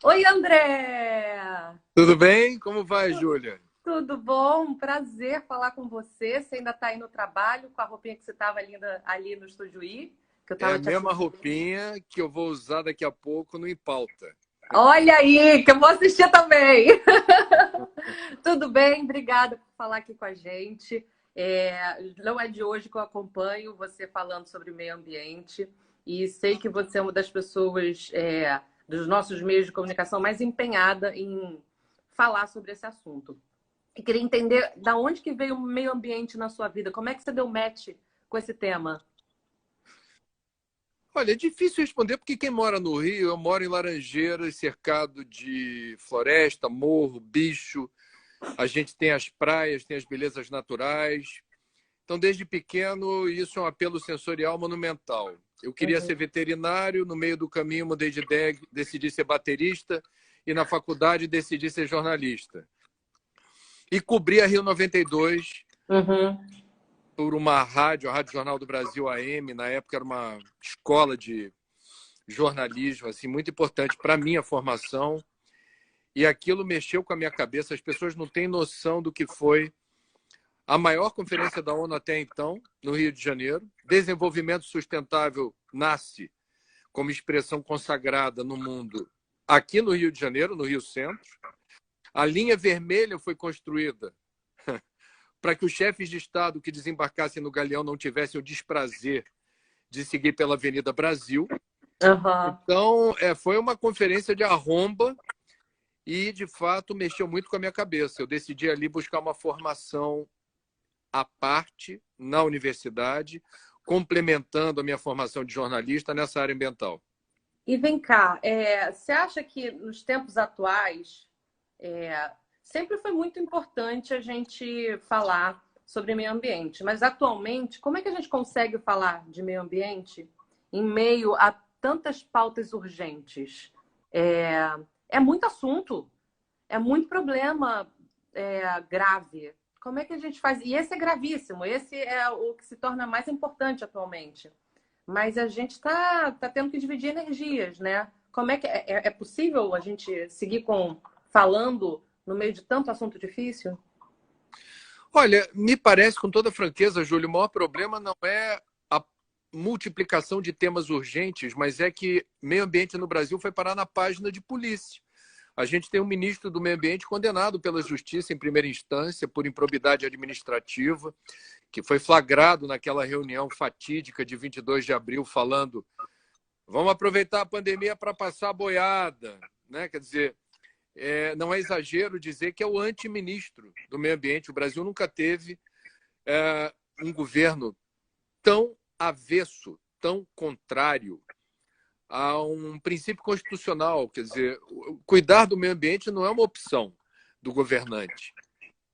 Oi, André! Tudo bem? Como vai, Júlia? Tudo bom? Prazer falar com você. Você ainda está aí no trabalho com a roupinha que você estava ali no Estúdio I, que eu É a estava te mesma assistindo. roupinha que eu vou usar daqui a pouco no Em Pauta. Olha aí, que eu vou assistir também. Tudo bem? Obrigada por falar aqui com a gente. Não é de hoje que eu acompanho você falando sobre meio ambiente e sei que você é uma das pessoas dos nossos meios de comunicação mais empenhada em falar sobre esse assunto. E queria entender da onde que veio o meio ambiente na sua vida. Como é que você deu match com esse tema? Olha, é difícil responder porque quem mora no Rio, eu moro em Laranjeiras, cercado de floresta, morro, bicho. A gente tem as praias, tem as belezas naturais. Então, desde pequeno, isso é um apelo sensorial monumental. Eu queria Uhum. ser veterinário, no meio do caminho mudei de ideia, decidi ser baterista e na faculdade decidi ser jornalista. E cobri a Rio 92 Uhum. por uma rádio, a Rádio Jornal do Brasil AM, na época era uma escola de jornalismo assim muito importante para a minha formação, e aquilo mexeu com a minha cabeça. As pessoas não têm noção do que foi a maior conferência da ONU até então, no Rio de Janeiro. Desenvolvimento sustentável nasce como expressão consagrada no mundo aqui no Rio de Janeiro, no Rio Centro. A linha vermelha foi construída para que os chefes de Estado que desembarcassem no Galeão não tivessem o desprazer de seguir pela Avenida Brasil. Uhum. Então, foi uma conferência de arromba e, de fato, mexeu muito com a minha cabeça. Eu decidi ali buscar uma formação à parte na universidade, complementando a minha formação de jornalista nessa área ambiental. E vem cá, você acha que nos tempos atuais sempre foi muito importante a gente falar sobre meio ambiente, mas atualmente, como é que a gente consegue falar de meio ambiente em meio a tantas pautas urgentes? É, é muito assunto. É muito problema grave. Como é que a gente faz? E esse é gravíssimo, esse é o que se torna mais importante atualmente. Mas a gente tá tendo que dividir energias, né? Como é que é possível a gente seguir falando no meio de tanto assunto difícil? Olha, me parece, com toda franqueza, Júlio, o maior problema não é a multiplicação de temas urgentes, mas é que meio ambiente no Brasil foi parar na página de polícia. A gente tem um ministro do Meio Ambiente condenado pela Justiça em primeira instância por improbidade administrativa, que foi flagrado naquela reunião fatídica de 22 de abril, falando: vamos aproveitar a pandemia para passar a boiada. Né? Quer dizer, não é exagero dizer que é o antiministro do Meio Ambiente. O Brasil nunca teve um governo tão avesso, tão contrário a um princípio constitucional. Quer dizer, cuidar do meio ambiente não é uma opção do governante.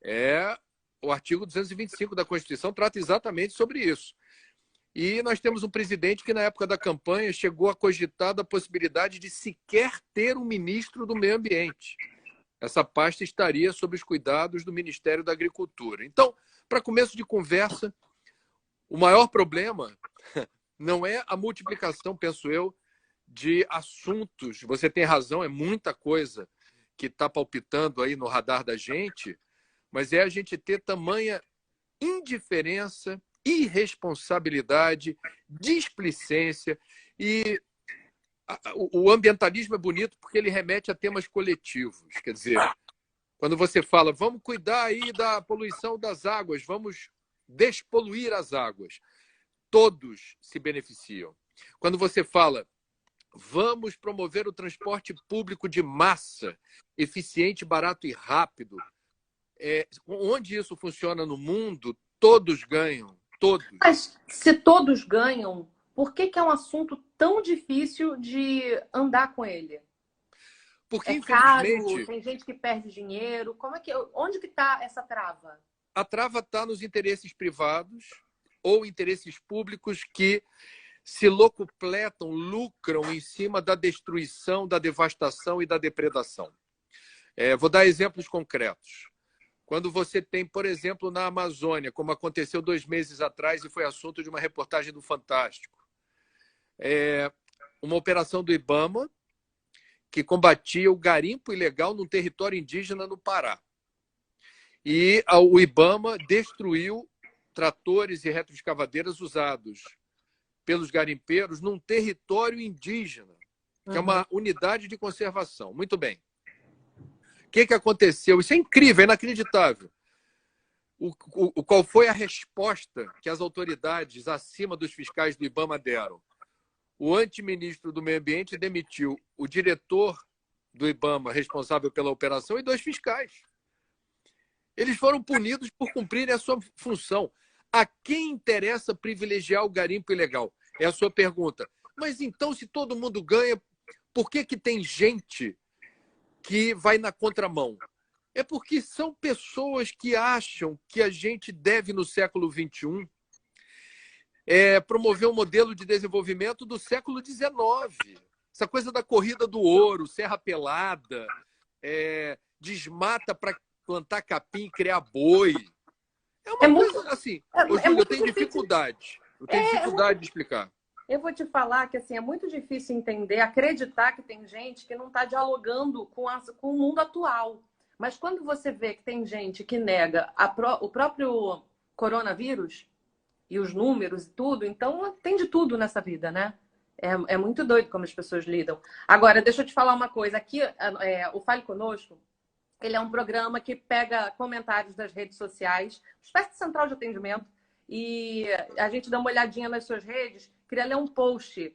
É o artigo 225 da Constituição trata exatamente sobre isso. E nós temos um presidente que, na época da campanha, chegou a cogitar da possibilidade de sequer ter um ministro do meio ambiente. Essa pasta estaria sob os cuidados do Ministério da Agricultura. Então, para começo de conversa, o maior problema não é a multiplicação, penso eu, de assuntos. Você tem razão, é muita coisa que está palpitando aí no radar da gente, mas é a gente ter tamanha indiferença, irresponsabilidade, displicência. E o ambientalismo é bonito porque ele remete a temas coletivos. Quer dizer, quando você fala, vamos cuidar aí da poluição das águas, vamos despoluir as águas, todos se beneficiam. Quando você fala, vamos promover o transporte público de massa, eficiente, barato e rápido, onde isso funciona no mundo, todos ganham, todos. Mas se todos ganham, por que é um assunto tão difícil de andar com ele? Porque, É caro, infelizmente, tem gente que perde dinheiro. Onde que está essa trava? a trava está nos interesses privados ou interesses públicos que se locupletam, lucram em cima da destruição, da devastação e da depredação. Vou dar exemplos concretos. Quando você tem, por exemplo, na Amazônia, como aconteceu 2 meses atrás e foi assunto de uma reportagem do Fantástico, uma operação do IBAMA que combatia o garimpo ilegal num território indígena no Pará. E o IBAMA destruiu tratores e retroescavadeiras usados pelos garimpeiros num território indígena, que é uma unidade de conservação. Muito bem. O que aconteceu? Isso é incrível, é inacreditável. Qual foi a resposta que as autoridades acima dos fiscais do IBAMA deram? O antiministro do Meio Ambiente demitiu o diretor do IBAMA, responsável pela operação, e 2 fiscais. Eles foram punidos por cumprirem a sua função. A quem interessa privilegiar o garimpo ilegal? É a sua pergunta. Mas então, se todo mundo ganha, por que tem gente que vai na contramão? É porque são pessoas que acham que a gente deve, no século XXI, promover um modelo de desenvolvimento do século XIX. Essa coisa da corrida do ouro, serra pelada, desmata para plantar capim e criar boi. É uma coisa assim. Júlio, eu tenho dificuldade. Eu tenho dificuldade de explicar. Eu vou te falar que assim, é muito difícil entender, acreditar que tem gente que não está dialogando com o mundo atual. Mas quando você vê que tem gente que nega o próprio coronavírus e os números e tudo, então tem de tudo nessa vida, né? É muito doido como as pessoas lidam. Agora, deixa eu te falar uma coisa. Aqui, o Fale Conosco, ele é um programa que pega comentários das redes sociais, uma espécie de central de atendimento, e a gente dá uma olhadinha nas suas redes. Queria ler um post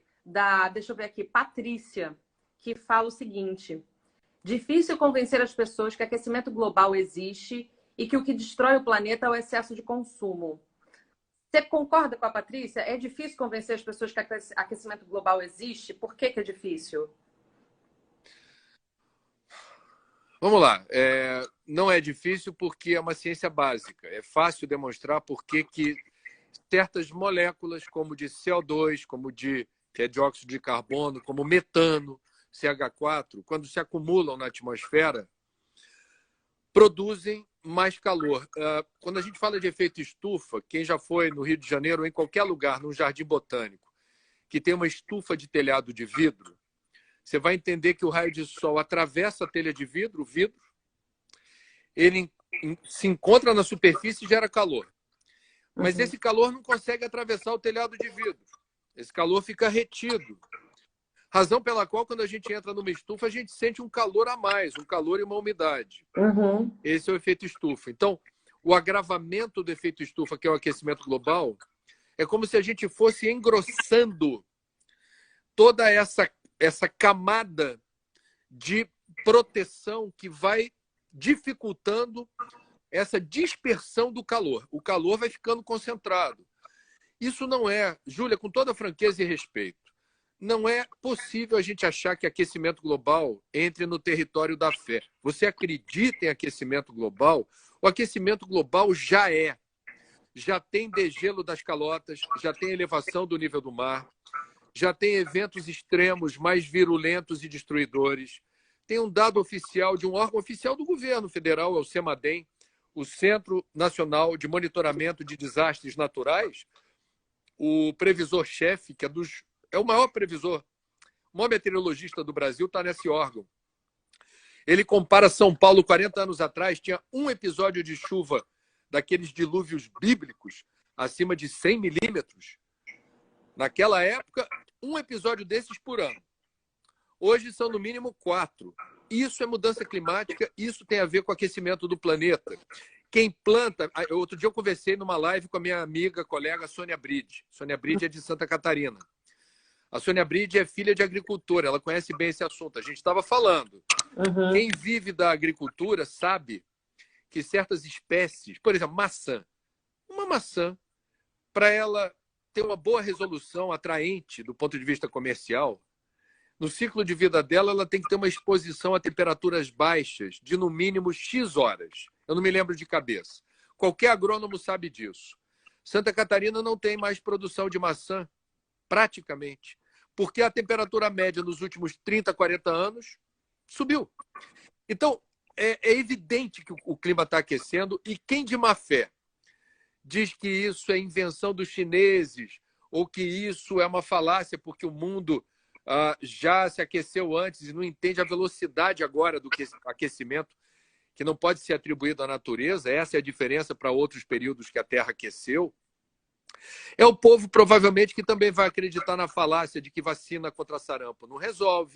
deixa eu ver aqui, Patrícia, que fala o seguinte: difícil convencer as pessoas que aquecimento global existe e que o que destrói o planeta é o excesso de consumo. Você concorda com a Patrícia? É difícil convencer as pessoas que aquecimento global existe? Por que é difícil? Vamos lá. Não é difícil porque é uma ciência básica. É fácil demonstrar por que certas moléculas, como de CO2, que é dióxido de carbono, como metano, CH4, quando se acumulam na atmosfera, produzem mais calor. Quando a gente fala de efeito estufa, quem já foi no Rio de Janeiro ou em qualquer lugar, num jardim botânico, que tem uma estufa de telhado de vidro, você vai entender que o raio de sol atravessa a telha de vidro, o vidro, ele se encontra na superfície e gera calor. Mas esse calor não consegue atravessar o telhado de vidro. Esse calor fica retido. Razão pela qual, quando a gente entra numa estufa, a gente sente um calor a mais, um calor e uma umidade. Esse é o efeito estufa. Então, o agravamento do efeito estufa, que é o aquecimento global, é como se a gente fosse engrossando toda essa camada de proteção que vai dificultando essa dispersão do calor. O calor vai ficando concentrado. Isso não é, Júlia, com toda franqueza e respeito, não é possível a gente achar que aquecimento global entre no território da fé. Você acredita em aquecimento global? O aquecimento global já tem degelo das calotas, já tem elevação do nível do mar, já tem eventos extremos mais virulentos e destruidores. Tem um dado oficial de um órgão oficial do governo federal, é o CEMADEM, o Centro Nacional de Monitoramento de Desastres Naturais. O previsor-chefe, que é o maior previsor, o maior meteorologista do Brasil, está nesse órgão. Ele compara São Paulo 40 anos atrás, tinha um episódio de chuva daqueles dilúvios bíblicos acima de 100 milímetros. Naquela época, um episódio desses por ano. Hoje são no mínimo 4. Isso é mudança climática, isso tem a ver com o aquecimento do planeta. Quem planta... Outro dia eu conversei numa live com a minha amiga, colega Sônia Bride. Sônia Bride é de Santa Catarina. A Sônia Bride é filha de agricultora, ela conhece bem esse assunto. A gente estava falando. Quem vive da agricultura sabe que certas espécies, por exemplo, maçã. Uma maçã, para ela ter uma boa resolução atraente do ponto de vista comercial, no ciclo de vida dela, ela tem que ter uma exposição a temperaturas baixas de, no mínimo, X horas. Eu não me lembro de cabeça. Qualquer agrônomo sabe disso. Santa Catarina não tem mais produção de maçã, praticamente, porque a temperatura média nos últimos 30, 40 anos subiu. Então, é evidente que o clima está aquecendo, e quem de má fé diz que isso é invenção dos chineses ou que isso é uma falácia porque o mundo já se aqueceu antes e não entende a velocidade agora do aquecimento, que não pode ser atribuído à natureza. Essa é a diferença para outros períodos que a Terra aqueceu. É o povo, provavelmente, que também vai acreditar na falácia de que vacina contra sarampo não resolve,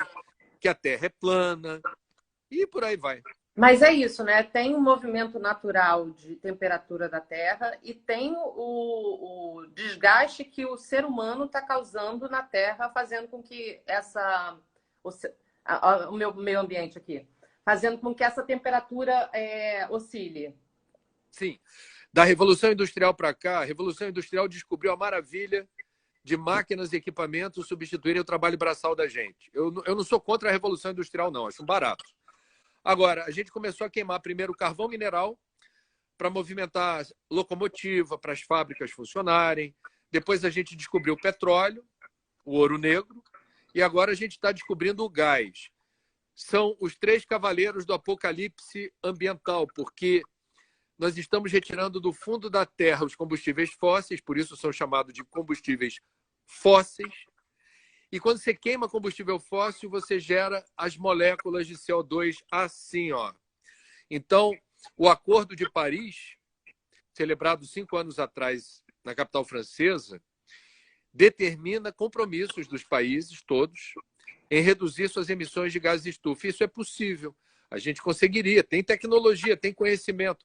que a Terra é plana, e por aí vai. Mas é isso, né? Tem um movimento natural de temperatura da Terra e tem o desgaste que o ser humano está causando na Terra, fazendo com que o meu meio ambiente aqui, fazendo com que essa temperatura oscile. Sim. Da Revolução Industrial para cá, a Revolução Industrial descobriu a maravilha de máquinas e equipamentos substituírem o trabalho braçal da gente. Eu não sou contra a Revolução Industrial, não. Acho um barato. Agora, a gente começou a queimar primeiro o carvão mineral para movimentar locomotiva, para as fábricas funcionarem. Depois a gente descobriu o petróleo, o ouro negro. E agora a gente está descobrindo o gás. São os 3 cavaleiros do apocalipse ambiental, porque nós estamos retirando do fundo da Terra os combustíveis fósseis, por isso são chamados de combustíveis fósseis. E quando você queima combustível fóssil, você gera as moléculas de CO2 assim, ó. Então, o Acordo de Paris, celebrado 5 anos atrás na capital francesa, determina compromissos dos países todos em reduzir suas emissões de gases de estufa. Isso é possível. A gente conseguiria. Tem tecnologia, tem conhecimento.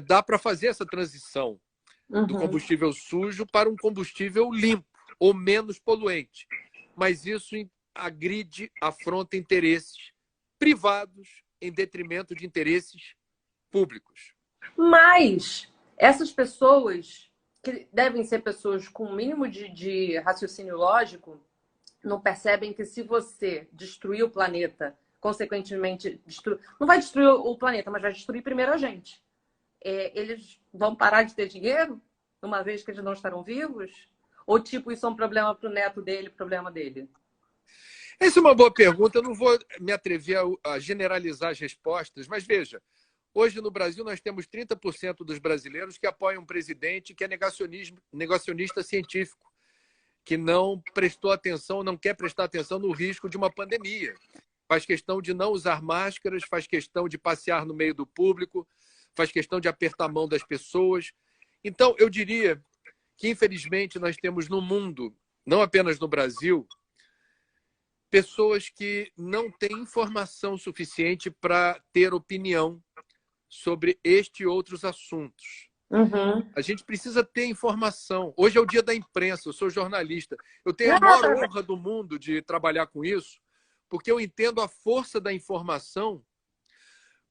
Dá para fazer essa transição do combustível sujo para um combustível limpo ou menos poluente. Mas isso agride, afronta interesses privados em detrimento de interesses públicos. Mas essas pessoas, que devem ser pessoas com o mínimo de raciocínio lógico, não percebem que se você destruir o planeta, consequentemente, não vai destruir o planeta, mas vai destruir primeiro a gente. Eles vão parar de ter dinheiro, uma vez que eles não estarão vivos? Ou, tipo, isso é um problema para o neto dele, problema dele? Essa é uma boa pergunta. Eu não vou me atrever a generalizar as respostas, mas veja, hoje no Brasil nós temos 30% dos brasileiros que apoiam um presidente que é negacionista científico, que não prestou atenção, não quer prestar atenção no risco de uma pandemia. Faz questão de não usar máscaras, faz questão de passear no meio do público, faz questão de apertar a mão das pessoas. Então, eu diria que, infelizmente, nós temos no mundo, não apenas no Brasil, pessoas que não têm informação suficiente para ter opinião sobre este e outros assuntos. A gente precisa ter informação. Hoje é o dia da imprensa, eu sou jornalista. Eu tenho a maior honra do mundo de trabalhar com isso, porque eu entendo a força da informação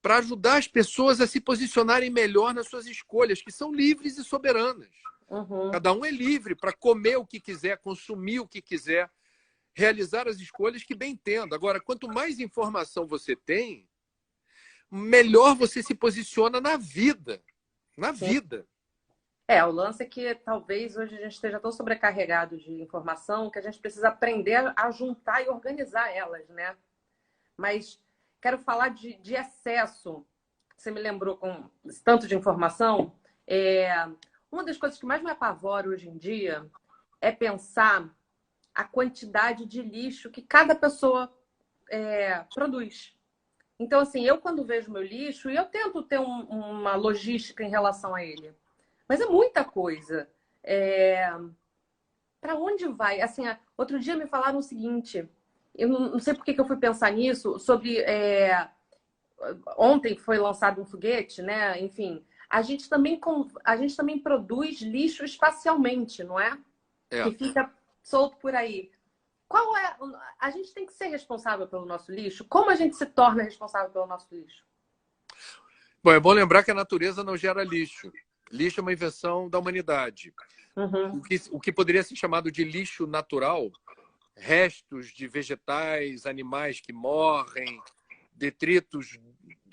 para ajudar as pessoas a se posicionarem melhor nas suas escolhas, que são livres e soberanas. Cada um é livre para comer o que quiser, consumir o que quiser, realizar as escolhas que bem entenda. Agora, quanto mais informação você tem, melhor você se posiciona na vida. Na vida. O lance é que talvez hoje a gente esteja tão sobrecarregado de informação que a gente precisa aprender a juntar e organizar elas, né? Mas quero falar de excesso. Você me lembrou com esse tanto de informação. Uma das coisas que mais me apavora hoje em dia é pensar a quantidade de lixo que cada pessoa produz. Então, assim, eu quando vejo meu lixo, eu tento ter uma logística em relação a ele. Mas é muita coisa. Para onde vai? Assim, outro dia me falaram o seguinte, eu não sei por que eu fui pensar nisso, sobre... Ontem foi lançado um foguete, né? Enfim, a gente também produz lixo espacialmente, não é? Que fica solto por aí. A gente tem que ser responsável pelo nosso lixo? Como a gente se torna responsável pelo nosso lixo? Bom, é bom lembrar que a natureza não gera lixo. Lixo é uma invenção da humanidade. O que poderia ser chamado de lixo natural, restos de vegetais, animais que morrem, detritos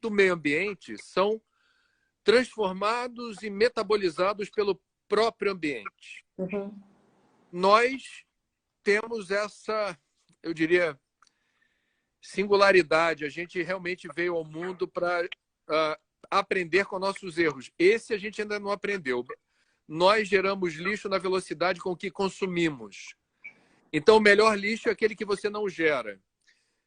do meio ambiente, são transformados e metabolizados pelo próprio ambiente. Nós temos essa, eu diria, singularidade. A gente realmente veio ao mundo para aprender com nossos erros. Esse a gente ainda não aprendeu. Nós geramos lixo na velocidade com que consumimos. Então, o melhor lixo é aquele que você não gera.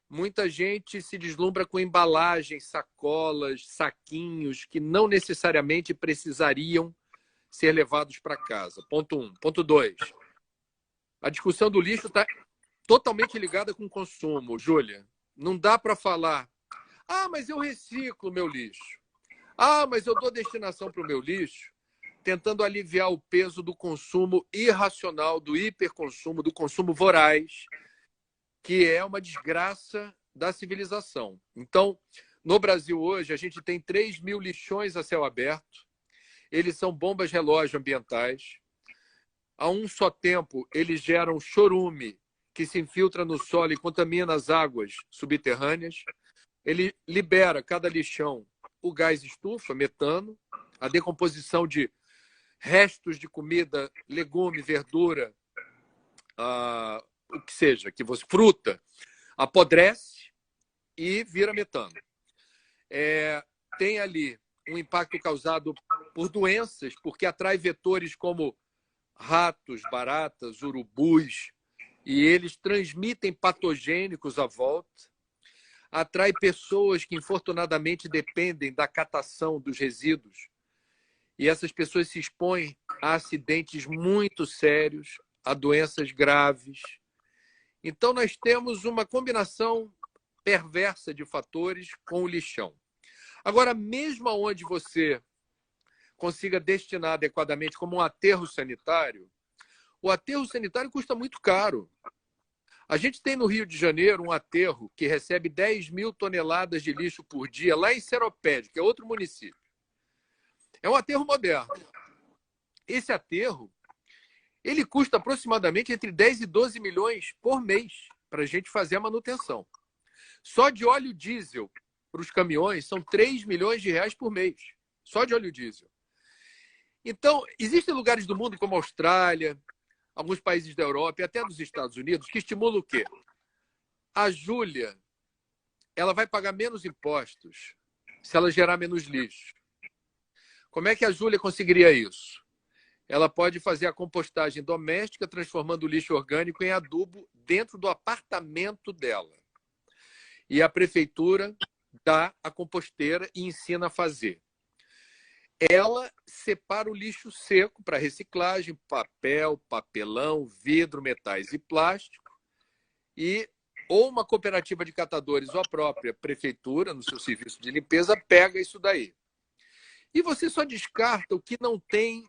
Muita gente se deslumbra com embalagens, sacolas, saquinhos que não necessariamente precisariam ser levados para casa. Ponto 1. Ponto 2. A discussão do lixo está totalmente ligada com o consumo, Júlia. Não dá para falar, mas eu reciclo meu lixo. Mas eu dou destinação para o meu lixo, tentando aliviar o peso do consumo irracional, do hiperconsumo, do consumo voraz, que é uma desgraça da civilização. Então, no Brasil hoje, a gente tem 3 mil lixões a céu aberto. Eles são bombas relógio ambientais. A um só tempo, eles geram chorume, que se infiltra no solo e contamina as águas subterrâneas. Ele libera, cada lixão, o gás estufa, metano, a decomposição de restos de comida, legume, verdura, o que seja, fruta, apodrece e vira metano. Tem ali um impacto causado por doenças, porque atrai vetores como ratos, baratas, urubus, e eles transmitem patogênicos à volta. Atrai pessoas que, infortunadamente, dependem da catação dos resíduos. E essas pessoas se expõem a acidentes muito sérios, a doenças graves. Então, nós temos uma combinação perversa de fatores com o lixão. Agora, mesmo onde você consiga destinar adequadamente como um aterro sanitário, o aterro sanitário custa muito caro. A gente tem no Rio de Janeiro um aterro que recebe 10 mil toneladas de lixo por dia, lá em Seropédica, que é outro município. É um aterro moderno. Esse aterro, ele custa aproximadamente entre 10 e 12 milhões por mês para a gente fazer a manutenção. Só de óleo diesel para os caminhões são 3 milhões de reais por mês. Só de óleo diesel. Então, existem lugares do mundo como a Austrália, alguns países da Europa e até dos Estados Unidos que estimulam o quê? A Júlia, ela vai pagar menos impostos se ela gerar menos lixo. Como é que a Júlia conseguiria isso? Ela pode fazer a compostagem doméstica, transformando o lixo orgânico em adubo dentro do apartamento dela. E a prefeitura dá a composteira e ensina a fazer. Ela separa o lixo seco para reciclagem, papel, papelão, vidro, metais e plástico, e ou uma cooperativa de catadores ou a própria prefeitura, no seu serviço de limpeza, pega isso daí. E você só descarta o que não tem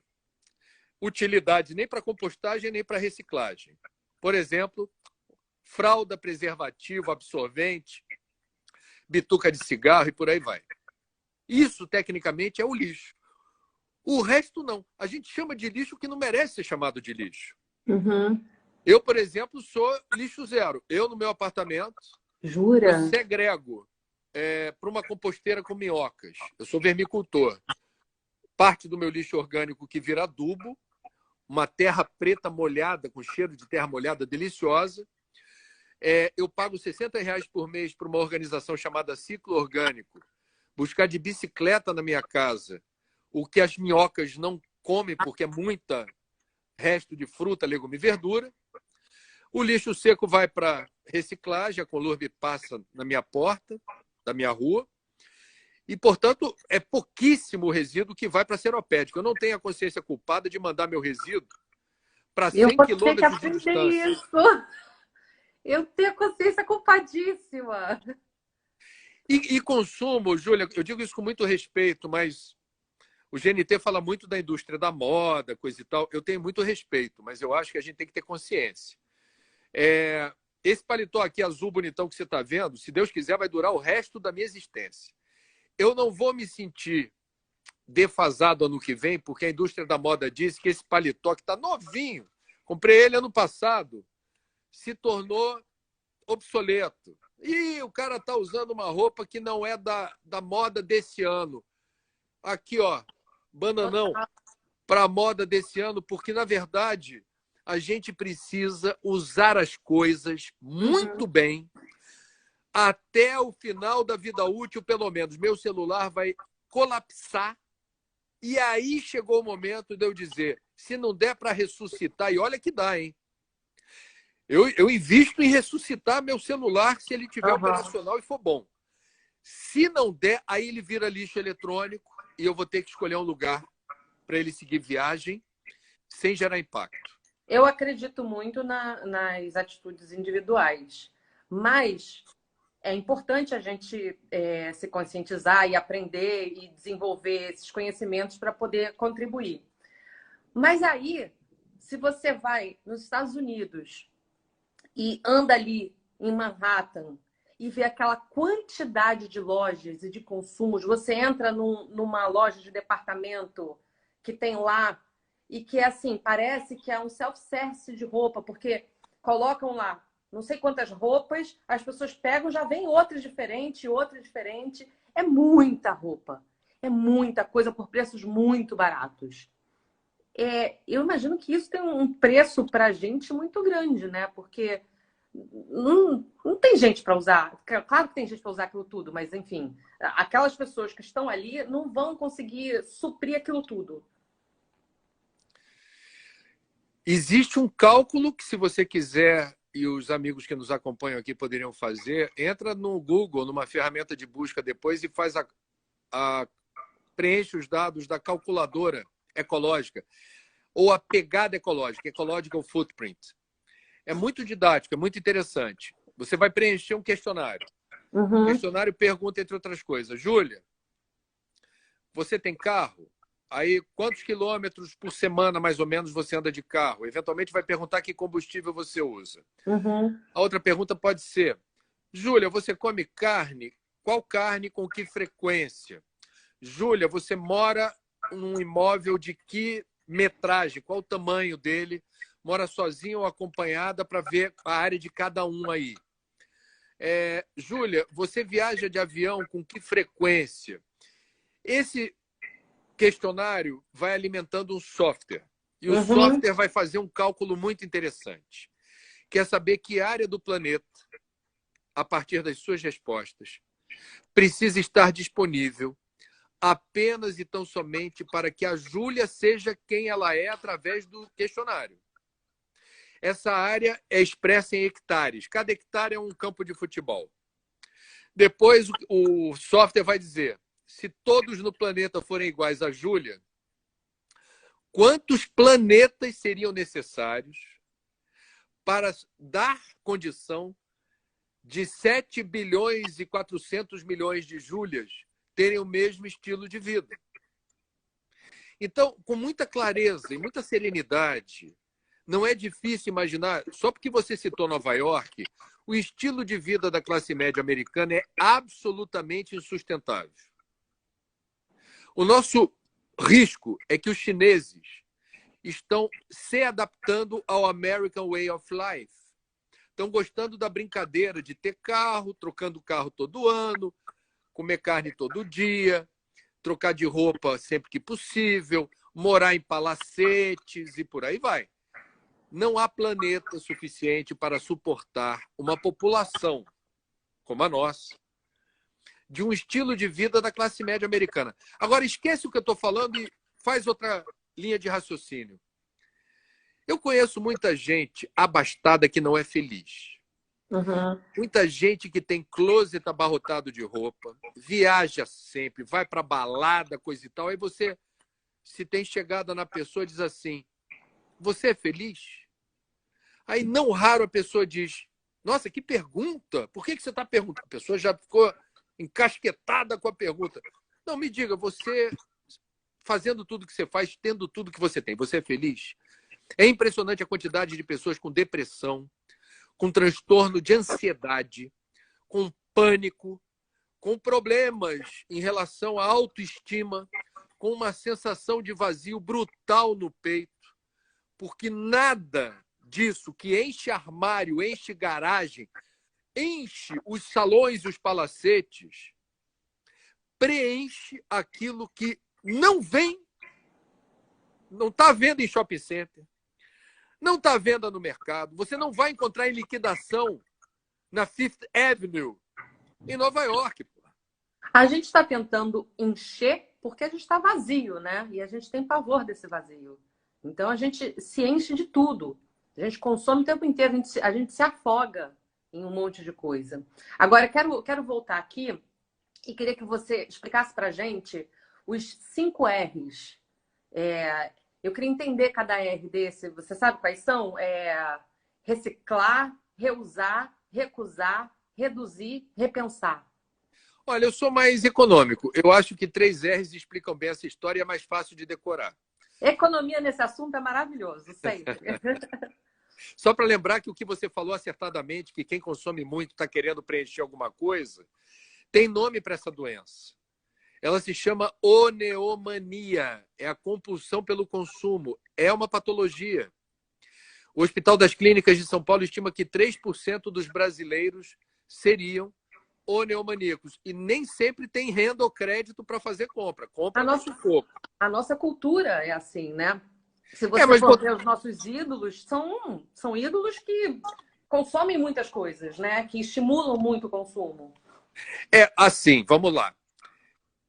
utilidade nem para compostagem nem para reciclagem. Por exemplo, fralda, preservativo, absorvente, bituca de cigarro e por aí vai. Isso, tecnicamente, é o lixo. O resto, não. A gente chama de lixo que não merece ser chamado de lixo. Uhum. Eu, por exemplo, sou lixo zero. Eu, no meu apartamento, Jura? eu segrego para uma composteira com minhocas. Eu sou vermicultor. Parte do meu lixo orgânico que vira adubo, uma terra preta molhada, com cheiro de terra molhada deliciosa. Eu pago R$60 por mês para uma organização chamada Ciclo Orgânico, buscar de bicicleta na minha casa o que as minhocas não comem, porque é muita resto de fruta, legume e verdura. O lixo seco vai para reciclagem, a Colurb passa na minha porta, da minha rua, e, portanto, é pouquíssimo o resíduo que vai para a Seropédica. Eu não tenho a consciência culpada de mandar meu resíduo para 100 quilômetros de distância. Isso. Eu tenho consciência culpadíssima. E consumo, Júlia, eu digo isso com muito respeito, mas o GNT fala muito da indústria da moda, coisa e tal. Eu tenho muito respeito, mas eu acho que a gente tem que ter consciência. Esse paletó aqui azul bonitão que você está vendo, se Deus quiser, vai durar o resto da minha existência. Eu não vou me sentir defasado ano que vem, porque a indústria da moda diz que esse paletó que está novinho, comprei ele ano passado, se tornou obsoleto. E o cara está usando uma roupa que não é da moda desse ano. Aqui, ó, bananão, para a moda desse ano, porque, na verdade, a gente precisa usar as coisas muito bem até o final da vida útil, pelo menos. Meu celular vai colapsar e aí chegou o momento de eu dizer, se não der para ressuscitar, e olha que dá, hein? Eu invisto em ressuscitar meu celular se ele tiver Aham. operacional e for bom. Se não der, aí ele vira lixo eletrônico e eu vou ter que escolher um lugar para ele seguir viagem sem gerar impacto. Eu acredito muito nas atitudes individuais, mas é importante a gente se conscientizar e aprender e desenvolver esses conhecimentos para poder contribuir. Mas aí, se você vai nos Estados Unidos e anda ali em Manhattan e vê aquela quantidade de lojas e de consumos, você entra numa loja de departamento que tem lá e que assim, parece que é um self-service de roupa, porque colocam lá não sei quantas roupas, as pessoas pegam, já vem outra diferente, outra diferente. É muita roupa. É muita coisa por preços muito baratos. Eu imagino que isso tem um preço para a gente muito grande, né? Porque não tem gente para usar. Claro que tem gente para usar aquilo tudo, mas enfim, aquelas pessoas que estão ali não vão conseguir suprir aquilo tudo. Existe um cálculo que, se você quiser, e os amigos que nos acompanham aqui poderiam fazer, entra no Google, numa ferramenta de busca depois e faz preenche os dados da calculadora ecológica ou a pegada ecológica, ecological footprint. É muito didático, é muito interessante. Você vai preencher um questionário. O Uhum. questionário pergunta, entre outras coisas, Júlia, você tem carro? Aí, quantos quilômetros por semana, mais ou menos, você anda de carro? Eventualmente vai perguntar que combustível você usa. Uhum. A outra pergunta pode ser, Júlia, você come carne? Qual carne, com que frequência? Júlia, você mora num imóvel de que metragem? Qual o tamanho dele? Mora sozinha ou acompanhada, para ver a área de cada um aí. Júlia, você viaja de avião com que frequência? Esse questionário vai alimentando um software. E o Uhum. software vai fazer um cálculo muito interessante, que é saber que área do planeta, a partir das suas respostas, precisa estar disponível apenas e tão somente para que a Júlia seja quem ela é através do questionário. Essa área é expressa em hectares. Cada hectare é um campo de futebol. Depois o software vai dizer, se todos no planeta forem iguais a Júlia, quantos planetas seriam necessários para dar condição de 7 bilhões e 400 milhões de Júlias terem o mesmo estilo de vida? Então, com muita clareza e muita serenidade, não é difícil imaginar, só porque você citou Nova York, o estilo de vida da classe média americana é absolutamente insustentável. O nosso risco é que os chineses estão se adaptando ao American Way of Life. Estão gostando da brincadeira de ter carro, trocando carro todo ano, comer carne todo dia, trocar de roupa sempre que possível, morar em palacetes e por aí vai. Não há planeta suficiente para suportar uma população como a nossa, de um estilo de vida da classe média americana. Agora, esquece o que eu estou falando e faz outra linha de raciocínio. Eu conheço muita gente abastada que não é feliz. Uhum. Muita gente que tem closet abarrotado de roupa, viaja sempre, vai para balada, coisa e tal. Aí você, se tem chegada na pessoa, diz assim, você é feliz? Aí, não raro, a pessoa diz, nossa, que pergunta! Por que você está perguntando? A pessoa já ficou encasquetada com a pergunta. Não, me diga, você fazendo tudo que você faz, tendo tudo que você tem, você é feliz? É impressionante a quantidade de pessoas com depressão, com transtorno de ansiedade, com pânico, com problemas em relação à autoestima, com uma sensação de vazio brutal no peito, porque nada disso que enche armário, enche garagem, enche os salões e os palacetes, preenche aquilo que não vem, não está à venda em shopping center, não está à venda no mercado, você não vai encontrar em liquidação na Fifth Avenue, em Nova York. A gente está tentando encher porque a gente está vazio, né? E a gente tem pavor desse vazio. Então a gente se enche de tudo. A gente consome o tempo inteiro, a gente se afoga em um monte de coisa. Agora, quero voltar aqui e queria que você explicasse para a gente os 5 R's. Eu queria entender cada R desse. Você sabe quais são? Reciclar, reusar, recusar, reduzir, repensar. Olha, eu sou mais econômico. Eu acho que 3 R's explicam bem essa história e é mais fácil de decorar. Economia nesse assunto é maravilhoso, sempre. Só para lembrar que o que você falou acertadamente, que quem consome muito está querendo preencher alguma coisa, tem nome para essa doença. Ela se chama oneomania. É a compulsão pelo consumo. É uma patologia. O Hospital das Clínicas de São Paulo estima que 3% dos brasileiros seriam oneomaníacos. E nem sempre tem renda ou crédito para fazer compra. Compra muito pouco. A nossa cultura é assim, né? Se você for ver os nossos ídolos, são ídolos que consomem muitas coisas, né? Que estimulam muito o consumo. É assim, vamos lá.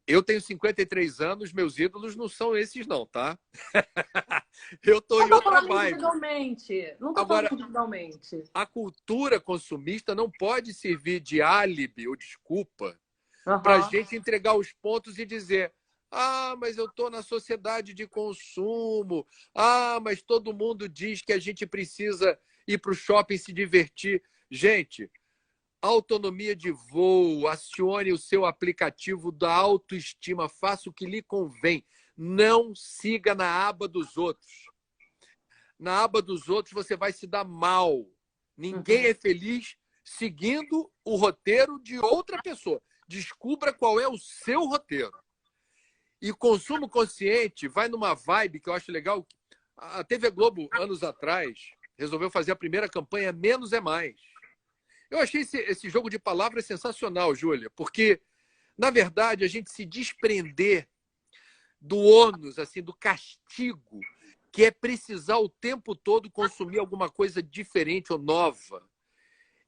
Eu tenho 53 anos, meus ídolos não são esses não, tá? Eu estou em outra vibe. Não estou falando individualmente. A cultura consumista não pode servir de álibi ou desculpa para a gente entregar os pontos e dizer: ah, mas eu estou na sociedade de consumo. Ah, mas todo mundo diz que a gente precisa ir para o shopping se divertir. Gente, autonomia de voo, acione o seu aplicativo da autoestima, faça o que lhe convém. Não siga na aba dos outros. Na aba dos outros você vai se dar mal. Ninguém é feliz seguindo o roteiro de outra pessoa. Descubra qual é o seu roteiro. E consumo consciente vai numa vibe que eu acho legal. A TV Globo, anos atrás, resolveu fazer a primeira campanha Menos é Mais. Eu achei esse jogo de palavras sensacional, Júlia, porque, na verdade, a gente se desprender do ônus, assim, do castigo, que é precisar o tempo todo consumir alguma coisa diferente ou nova,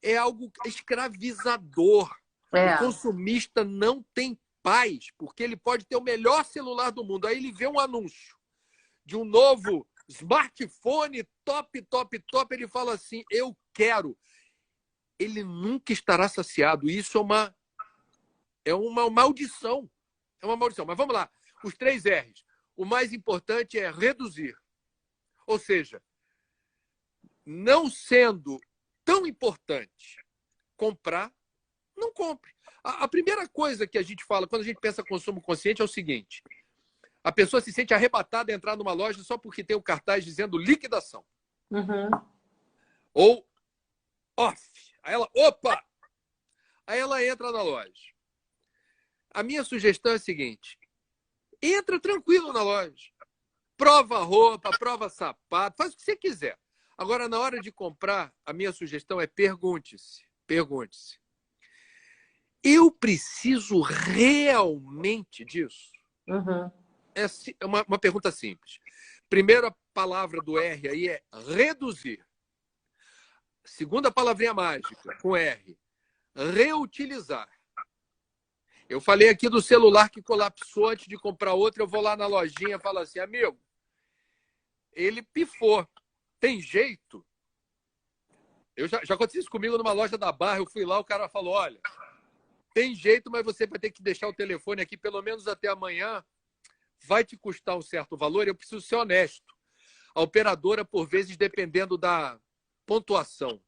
é algo escravizador. O consumista não tem paz, porque ele pode ter o melhor celular do mundo. Aí ele vê um anúncio de um novo smartphone top, top, top, ele fala assim, eu quero. Ele nunca estará saciado. Isso é uma maldição. É uma maldição. Mas vamos lá. Os 3 R's. O mais importante é reduzir. Ou seja, não sendo tão importante comprar, não compre. A primeira coisa que a gente fala quando a gente pensa consumo consciente é o seguinte: a pessoa se sente arrebatada a entrar numa loja só porque tem o cartaz dizendo liquidação. Ou off. Aí ela, opa! Aí ela entra na loja. A minha sugestão é a seguinte: entra tranquilo na loja. Prova roupa, prova sapato, faz o que você quiser. Agora, na hora de comprar, a minha sugestão é pergunte-se. Pergunte-se. Eu preciso realmente disso? É uma pergunta simples. Primeira palavra do R aí é reduzir. Segunda palavrinha mágica, com R, reutilizar. Eu falei aqui do celular que colapsou antes de comprar outro. Eu vou lá na lojinha e falo assim, amigo, ele pifou. Tem jeito? Já aconteceu isso comigo numa loja da Barra. Eu fui lá, o cara falou, olha, tem jeito, mas você vai ter que deixar o telefone aqui pelo menos até amanhã. Vai te custar um certo valor. Eu preciso ser honesto. A operadora, por vezes, dependendo da pontuação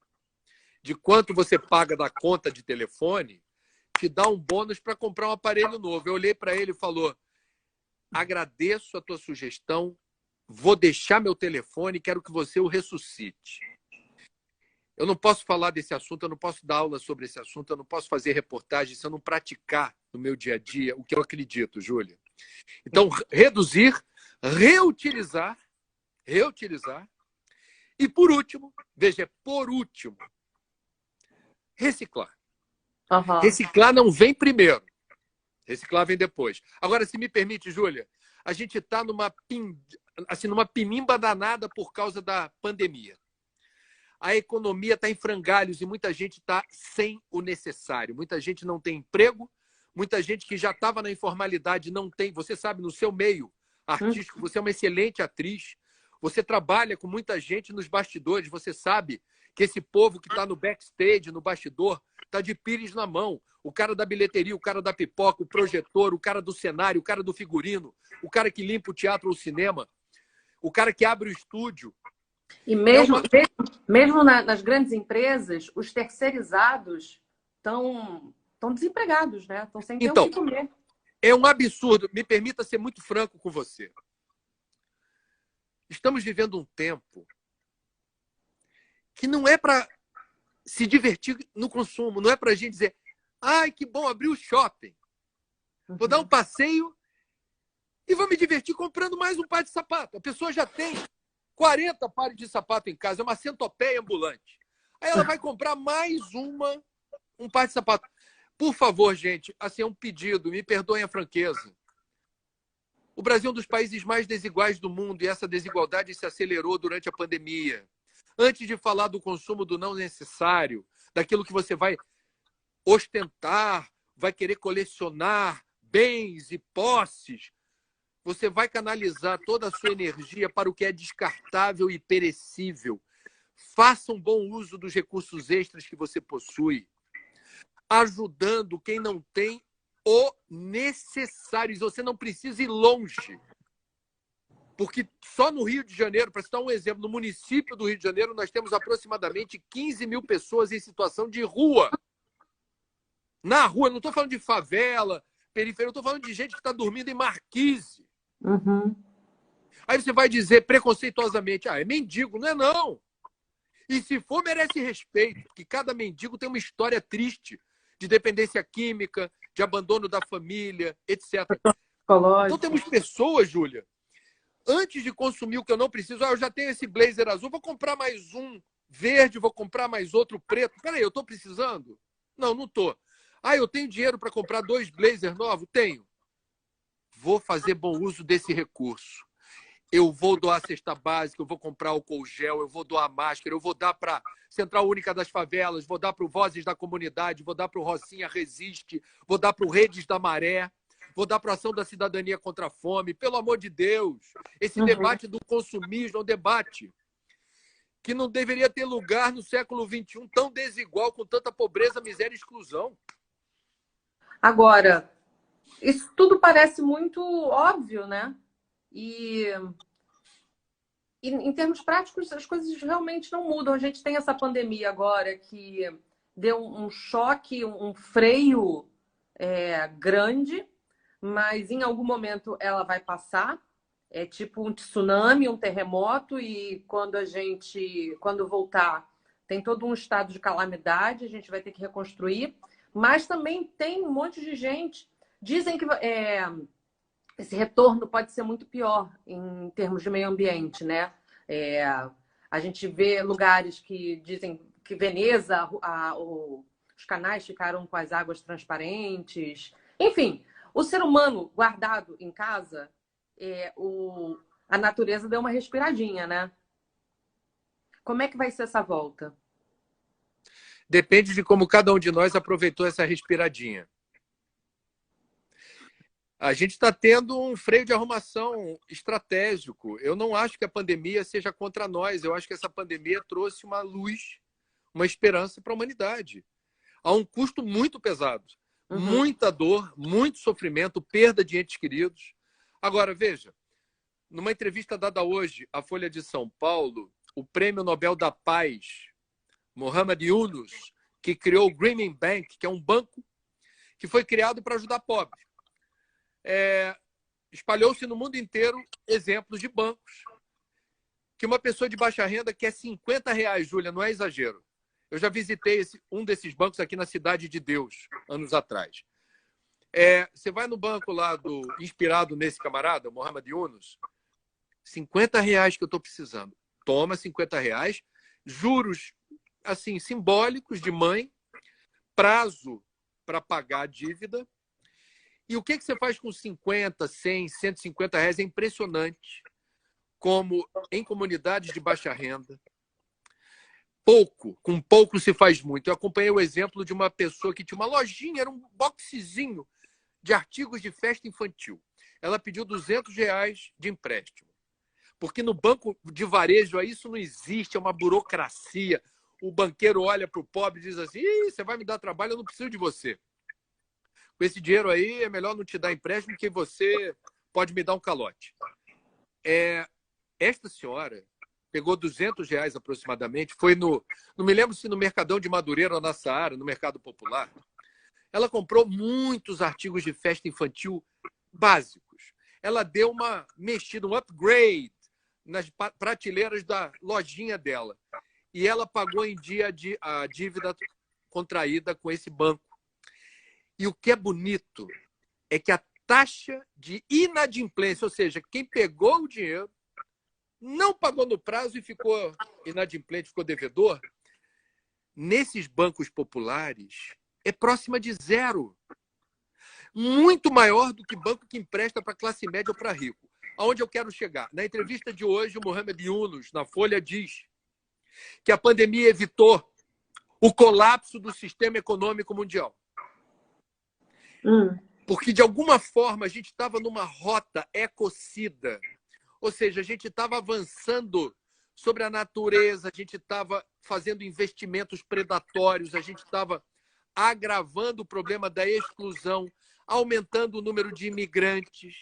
de quanto você paga da conta de telefone, te dá um bônus para comprar um aparelho novo. Eu olhei para ele e falou, agradeço a tua sugestão, vou deixar meu telefone, quero que você o ressuscite. Eu não posso falar desse assunto, eu não posso dar aula sobre esse assunto, eu não posso fazer reportagem se eu não praticar no meu dia a dia o que eu acredito, Júlia. Então, reduzir, reutilizar, e por último, veja, por último, reciclar. Reciclar não vem primeiro. Reciclar vem depois. Agora, se me permite, Júlia, a gente está numa pinimba danada por causa da pandemia. A economia está em frangalhos e muita gente está sem o necessário. Muita gente não tem emprego, muita gente que já estava na informalidade não tem. Você sabe, no seu meio artístico, você é uma excelente atriz. Você trabalha com muita gente nos bastidores, você sabe que esse povo que está no backstage, no bastidor, está de pires na mão. O cara da bilheteria, o cara da pipoca, o projetor, o cara do cenário, o cara do figurino, o cara que limpa o teatro ou o cinema, o cara que abre o estúdio. E mesmo nas grandes empresas, os terceirizados estão desempregados, né? Estão sem ter o que comer. É um absurdo. Me permita ser muito franco com você. Estamos vivendo um tempo que não é para se divertir no consumo, não é para a gente dizer, ai, que bom, abrir o shopping. Vou dar um passeio e vou me divertir comprando mais um par de sapato. A pessoa já tem 40 pares de sapato em casa, é uma centopeia ambulante. Aí ela vai comprar mais um par de sapato. Por favor, gente, assim é um pedido, me perdoem a franqueza. O Brasil é um dos países mais desiguais do mundo e essa desigualdade se acelerou durante a pandemia. Antes de falar do consumo do não necessário, daquilo que você vai ostentar, vai querer colecionar bens e posses, você vai canalizar toda a sua energia para o que é descartável e perecível. Faça um bom uso dos recursos extras que você possui, ajudando quem não tem o necessário. Você não precisa ir longe. Porque só no Rio de Janeiro, para citar um exemplo, no município do Rio de Janeiro, nós temos aproximadamente 15 mil pessoas em situação de rua. Na rua, não estou falando de favela, periferia, estou falando de gente que está dormindo em marquise. Uhum. Aí você vai dizer preconceituosamente, é mendigo. Não é não. E se for, merece respeito, porque cada mendigo tem uma história triste de dependência química, de abandono da família, etc. Então temos pessoas, Júlia, antes de consumir o que eu não preciso, eu já tenho esse blazer azul, vou comprar mais um verde, vou comprar mais outro preto. Peraí, eu estou precisando? Não, não estou. Eu tenho dinheiro para comprar 2 blazers novos? Tenho. Vou fazer bom uso desse recurso. Eu vou doar cesta básica, eu vou comprar álcool gel, eu vou doar máscara, eu vou dar para Central Única das Favelas, vou dar para o Vozes da Comunidade, vou dar para o Rocinha Resiste, vou dar para o Redes da Maré, vou dar para a Ação da Cidadania contra a Fome. Pelo amor de Deus, esse debate do consumismo é um debate que não deveria ter lugar no século XXI, tão desigual, com tanta pobreza, miséria e exclusão. Agora, isso tudo parece muito óbvio, né? E em termos práticos, as coisas realmente não mudam. A gente tem essa pandemia agora que deu um choque, um freio grande, mas em algum momento ela vai passar. É tipo um tsunami, um terremoto, e quando voltar, tem todo um estado de calamidade, a gente vai ter que reconstruir. Mas também tem um monte de gente. Dizem que esse retorno pode ser muito pior em termos de meio ambiente, né? A gente vê lugares que dizem que Veneza, os canais ficaram com as águas transparentes. Enfim, o ser humano guardado em casa, a natureza deu uma respiradinha, né? Como é que vai ser essa volta? Depende de como cada um de nós aproveitou essa respiradinha. A gente está tendo um freio de arrumação estratégico. Eu não acho que a pandemia seja contra nós. Eu acho que essa pandemia trouxe uma luz, uma esperança para a humanidade. A um custo muito pesado. Muita dor, muito sofrimento, perda de entes queridos. Agora, veja, numa entrevista dada hoje à Folha de São Paulo, o Prêmio Nobel da Paz, Muhammad Yunus, que criou o Grameen Bank, que é um banco que foi criado para ajudar pobres. Espalhou-se no mundo inteiro exemplos de bancos que uma pessoa de baixa renda quer R$50, Júlia, não é exagero. Eu já visitei um desses bancos aqui na Cidade de Deus, anos atrás. Você vai no banco lá inspirado nesse camarada, Muhammad Yunus, R$50 que eu estou precisando. Toma R$50, juros assim simbólicos de mãe, prazo para pagar a dívida. E o que você faz com 50, 100, R$150? É impressionante como em comunidades de baixa renda, com pouco se faz muito. Eu acompanhei o exemplo de uma pessoa que tinha uma lojinha, era um boxezinho de artigos de festa infantil. Ela pediu R$200 de empréstimo. Porque no banco de varejo isso não existe, é uma burocracia. O banqueiro olha para o pobre e diz assim: você vai me dar trabalho, eu não preciso de você. Com esse dinheiro aí é melhor não te dar empréstimo que você pode me dar um calote. Esta senhora pegou R$ 200 aproximadamente, foi não me lembro se no Mercadão de Madureira ou na Saara, no Mercado Popular. Ela comprou muitos artigos de festa infantil básicos. Ela deu uma mexida, um upgrade nas prateleiras da lojinha dela. E ela pagou em dia a dívida contraída com esse banco. E o que é bonito é que a taxa de inadimplência, ou seja, quem pegou o dinheiro, não pagou no prazo e ficou inadimplente, ficou devedor, nesses bancos populares é próxima de zero. Muito maior do que banco que empresta para classe média ou para rico. Aonde eu quero chegar? Na entrevista de hoje, o Mohamed Yunus, na Folha, diz que a pandemia evitou o colapso do sistema econômico mundial. Porque, de alguma forma, a gente estava numa rota ecocida. Ou seja, a gente estava avançando sobre a natureza, a gente estava fazendo investimentos predatórios, a gente estava agravando o problema da exclusão, aumentando o número de imigrantes.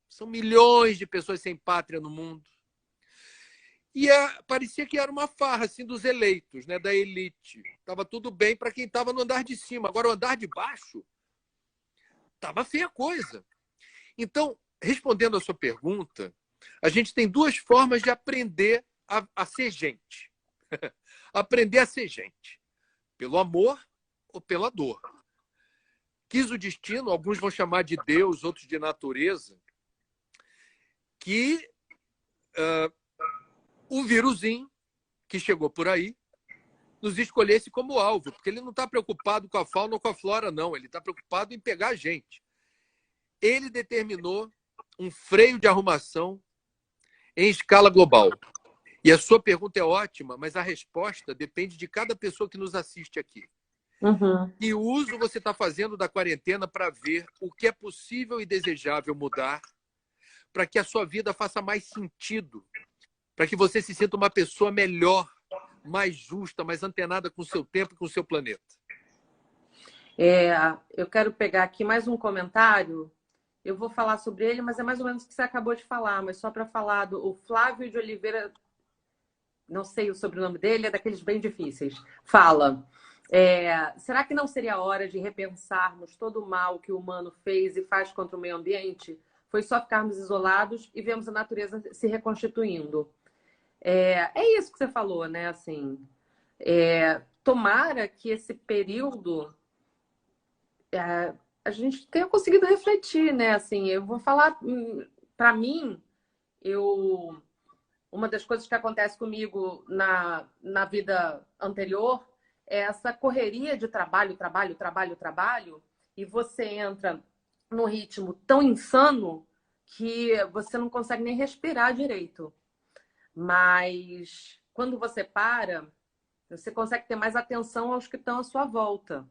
São milhões de pessoas sem pátria no mundo. E parecia que era uma farra assim, dos eleitos, né, da elite. Estava tudo bem para quem estava no andar de cima. Agora, o andar de baixo, estava feia a coisa. Então, respondendo a sua pergunta, a gente tem duas formas de aprender a ser gente. Aprender a ser gente. Pelo amor ou pela dor. Quis o destino, alguns vão chamar de Deus, outros de natureza, que o vírusinho que chegou por aí nos escolhesse como alvo, porque ele não está preocupado com a fauna ou com a flora, não. Ele está preocupado em pegar a gente. Ele determinou um freio de arrumação em escala global. E a sua pergunta é ótima, mas a resposta depende de cada pessoa que nos assiste aqui. Que uso você está fazendo da quarentena para ver o que é possível e desejável mudar para que a sua vida faça mais sentido, para que você se sinta uma pessoa melhor, mais justa, mais antenada com o seu tempo e com o seu planeta. Eu quero pegar aqui mais um comentário. Eu vou falar sobre ele, mas é mais ou menos o que você acabou de falar, mas só para falar do Flávio de Oliveira, não sei o sobrenome dele, é daqueles bem difíceis. Fala, será que não seria a hora de repensarmos todo o mal que o humano fez e faz contra o meio ambiente? Foi só ficarmos isolados e vemos a natureza se reconstituindo. É isso que você falou, né? Assim, tomara que esse período a gente tenha conseguido refletir, né? Assim, eu vou falar, para mim, uma das coisas que acontece comigo na vida anterior é essa correria de trabalho, trabalho, trabalho, trabalho, e você entra num ritmo tão insano que você não consegue nem respirar direito. Mas quando você para, você consegue ter mais atenção aos que estão à sua volta.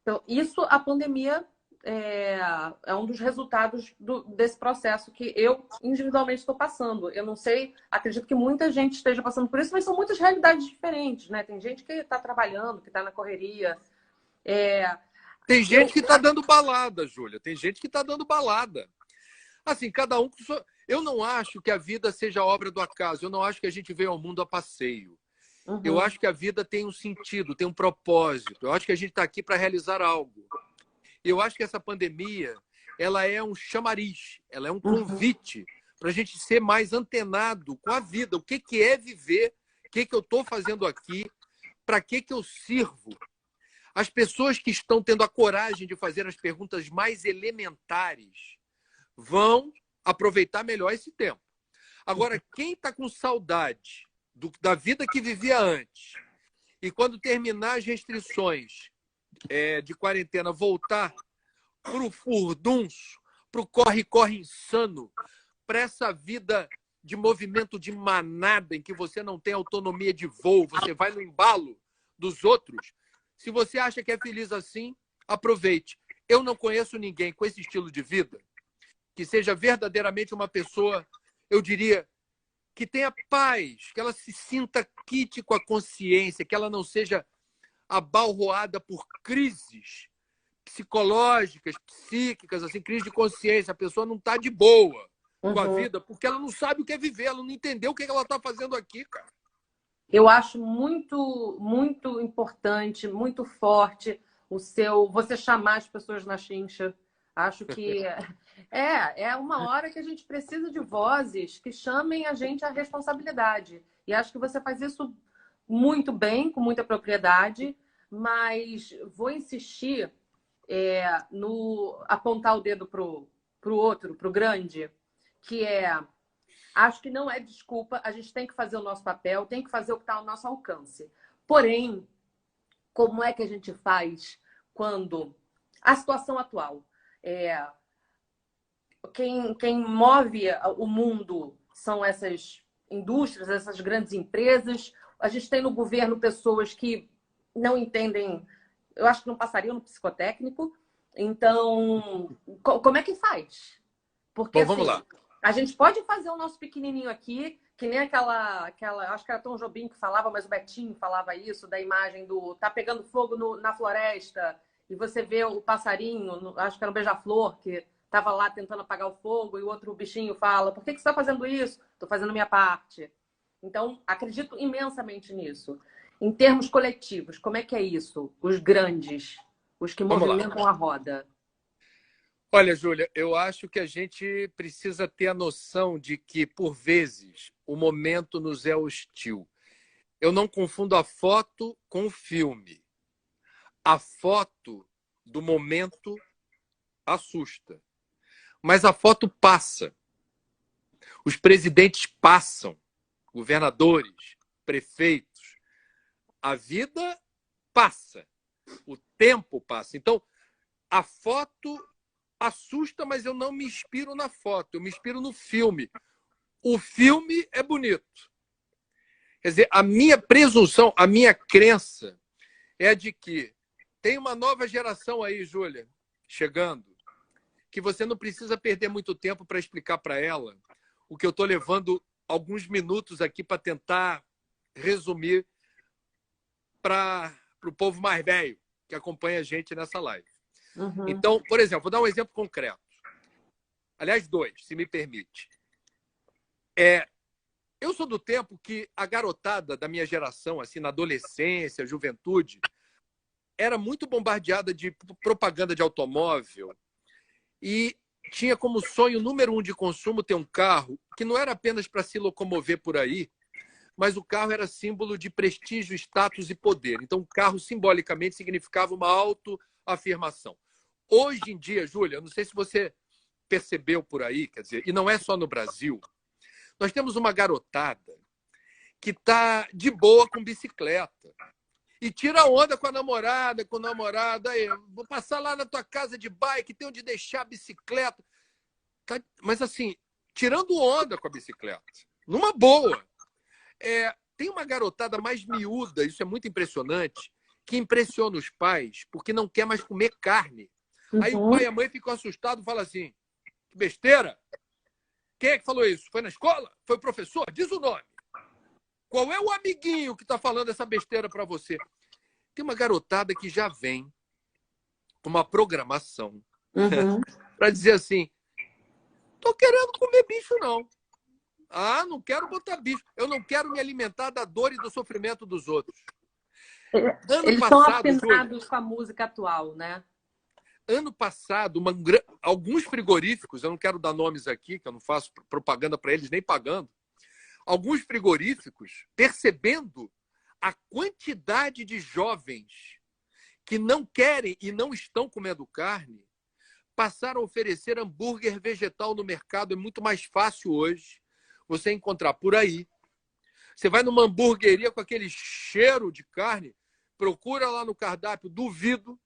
Então, isso, a pandemia é um dos resultados desse processo que eu individualmente estou passando. Eu não sei, acredito que muita gente esteja passando por isso, mas são muitas realidades diferentes, né? Tem gente que está trabalhando, que está na correria. Tem gente que está dando balada, Júlia. Tem gente que está dando balada. Assim, cada um... Eu não acho que a vida seja obra do acaso. Eu não acho que a gente veio ao mundo a passeio. Eu acho que a vida tem um sentido, tem um propósito. Eu acho que a gente está aqui para realizar algo. Eu acho que essa pandemia, ela é um chamariz, ela é um convite para a gente ser mais antenado com a vida. O que é viver? O que eu estou fazendo aqui? Para que eu sirvo? As pessoas que estão tendo a coragem de fazer as perguntas mais elementares vão aproveitar melhor esse tempo. Agora, quem está com saudade da vida que vivia antes e quando terminar as restrições de quarentena, voltar para o furdunço, para o corre-corre insano, para essa vida de movimento de manada em que você não tem autonomia de voo, você vai no embalo dos outros. Se você acha que é feliz assim, aproveite. Eu não conheço ninguém com esse estilo de vida que seja verdadeiramente uma pessoa, eu diria, que tenha paz, que ela se sinta quite com a consciência, que ela não seja abalroada por crises psicológicas, psíquicas, assim, crise de consciência. A pessoa não está de boa com a Uhum. vida porque ela não sabe o que é viver, ela não entendeu o que ela está fazendo aqui, cara. Eu acho muito importante, muito forte você chamar as pessoas na chincha. Acho que é uma hora que a gente precisa de vozes que chamem a gente à responsabilidade. E acho que você faz isso muito bem, com muita propriedade, mas vou insistir no apontar o dedo pro outro, pro grande, que acho que não é desculpa, a gente tem que fazer o nosso papel, tem que fazer o que está ao nosso alcance. Porém, como é que a gente faz quando a situação atual, é, quem move o mundo são essas indústrias, essas grandes empresas. A gente tem no governo pessoas que não entendem, eu acho que não passariam no psicotécnico. Então, como é que faz? Porque, Bom, vamos assim, lá. a gente pode fazer o nosso pequenininho aqui, que nem aquela acho que era Tom Jobim que falava, mas o Betinho falava isso, da imagem do tá pegando fogo na floresta, e você vê o passarinho, acho que era um beija-flor, que estava lá tentando apagar o fogo, e o outro bichinho fala, por que você está fazendo isso? Estou fazendo a minha parte. Então, acredito imensamente nisso. Em termos coletivos, como é que é isso? Os grandes, os que Vamos lá. movimentam a roda. Olha, Júlia, eu acho que a gente precisa ter a noção de que, por vezes, o momento nos é hostil. Eu não confundo a foto com o filme. A foto do momento assusta, mas a foto passa. Os presidentes passam, governadores, prefeitos. A vida passa, o tempo passa. Então, a foto assusta, mas eu não me inspiro na foto, eu me inspiro no filme. O filme é bonito. Quer dizer, a minha presunção, a minha crença é de que tem uma nova geração aí, Júlia, chegando, que você não precisa perder muito tempo para explicar para ela o que eu estou levando alguns minutos aqui para tentar resumir para o povo mais velho que acompanha a gente nessa live. Uhum. Então, por exemplo, vou dar um exemplo concreto. Aliás, dois, se me permite. Eu sou do tempo que a garotada da minha geração, assim, na adolescência, juventude, era muito bombardeada de propaganda de automóvel e tinha como sonho número um de consumo ter um carro que não era apenas para se locomover por aí, mas o carro era símbolo de prestígio, status e poder. Então, o carro simbolicamente significava uma autoafirmação. Hoje em dia, Júlia, não sei se você percebeu por aí, quer dizer, e não é só no Brasil, nós temos uma garotada que está de boa com bicicleta e tira onda com a namorada, com o namorado. Aí, vou passar lá na tua casa de bike, tem onde deixar a bicicleta. Mas assim, tirando onda com a bicicleta, numa boa. Tem uma garotada mais miúda, isso é muito impressionante, que impressiona os pais porque não quer mais comer carne. Aí o pai e a mãe ficam assustados e falam assim, que besteira. Quem é que falou isso? Foi na escola? Foi o professor? Diz o nome. Qual é o amiguinho que está falando essa besteira para você? Tem uma garotada que já vem com uma programação para dizer assim, tô querendo comer bicho, não. Ah, não quero botar bicho. Eu não quero me alimentar da dor e do sofrimento dos outros. Ano Eles estão passado, afinados Júlia, com a música atual, né? ano passado, alguns frigoríficos, eu não quero dar nomes aqui, que eu não faço propaganda para eles nem pagando, alguns frigoríficos, percebendo a quantidade de jovens que não querem e não estão comendo carne, passaram a oferecer hambúrguer vegetal no mercado. É muito mais fácil hoje você encontrar por aí. Você vai numa hamburgueria com aquele cheiro de carne, procura lá no cardápio, duvido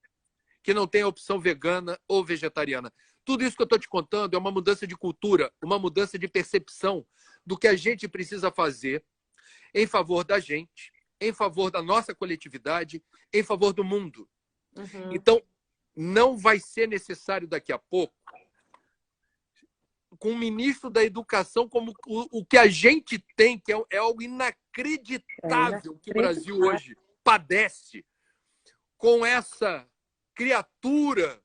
que não tenha opção vegana ou vegetariana. Tudo isso que eu estou te contando é uma mudança de cultura, uma mudança de percepção do que a gente precisa fazer em favor da gente, em favor da nossa coletividade, em favor do mundo. Então, não vai ser necessário daqui a pouco com o ministro da Educação como o que a gente tem, que é algo inacreditável que o Brasil hoje padece, com essa criatura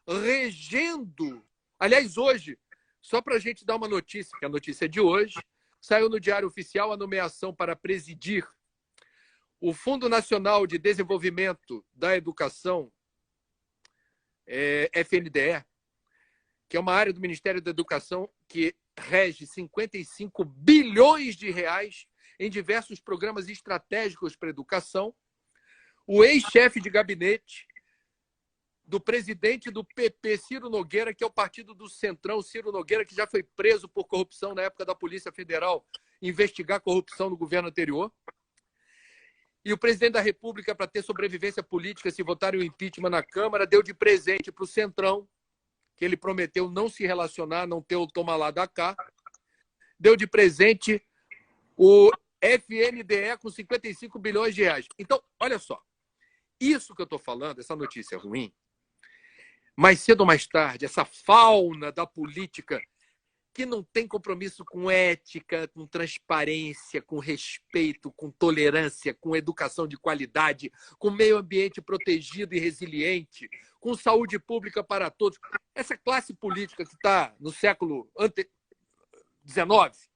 regendo. Aliás, hoje, só para a gente dar uma notícia, que a notícia é de hoje, saiu no Diário Oficial a nomeação para presidir o Fundo Nacional de Desenvolvimento da Educação, FNDE, que é uma área do Ministério da Educação que rege 55 bilhões de reais em diversos programas estratégicos para a educação. O ex-chefe de gabinete do presidente do PP, Ciro Nogueira, que é o partido do Centrão, Ciro Nogueira, que já foi preso por corrupção na época da Polícia Federal, investigar corrupção no governo anterior. E o presidente da República, para ter sobrevivência política, se votarem o impeachment na Câmara, deu de presente para o Centrão, que ele prometeu não se relacionar, não ter o toma lá da cá. Deu de presente o FNDE com 55 bilhões de reais. Então, olha só. Isso que eu estou falando, essa notícia ruim, mais cedo ou mais tarde, essa fauna da política que não tem compromisso com ética, com transparência, com respeito, com tolerância, com educação de qualidade, com meio ambiente protegido e resiliente, com saúde pública para todos. Essa classe política que está no século XIX,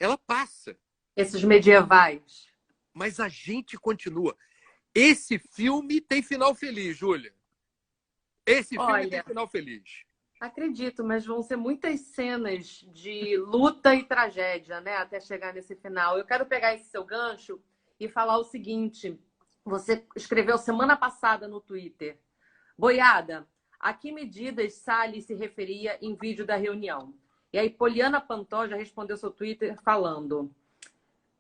ela passa. Esses medievais. Mas a gente continua. Esse filme tem final feliz, Júlia. Esse filme tem final feliz. Acredito, mas vão ser muitas cenas de luta e tragédia, né? Até chegar nesse final. Eu quero pegar esse seu gancho e falar o seguinte. Você escreveu semana passada no Twitter. Boiada, a que medidas Salles se referia em vídeo da reunião? E aí, Poliana Pantoja respondeu seu Twitter falando: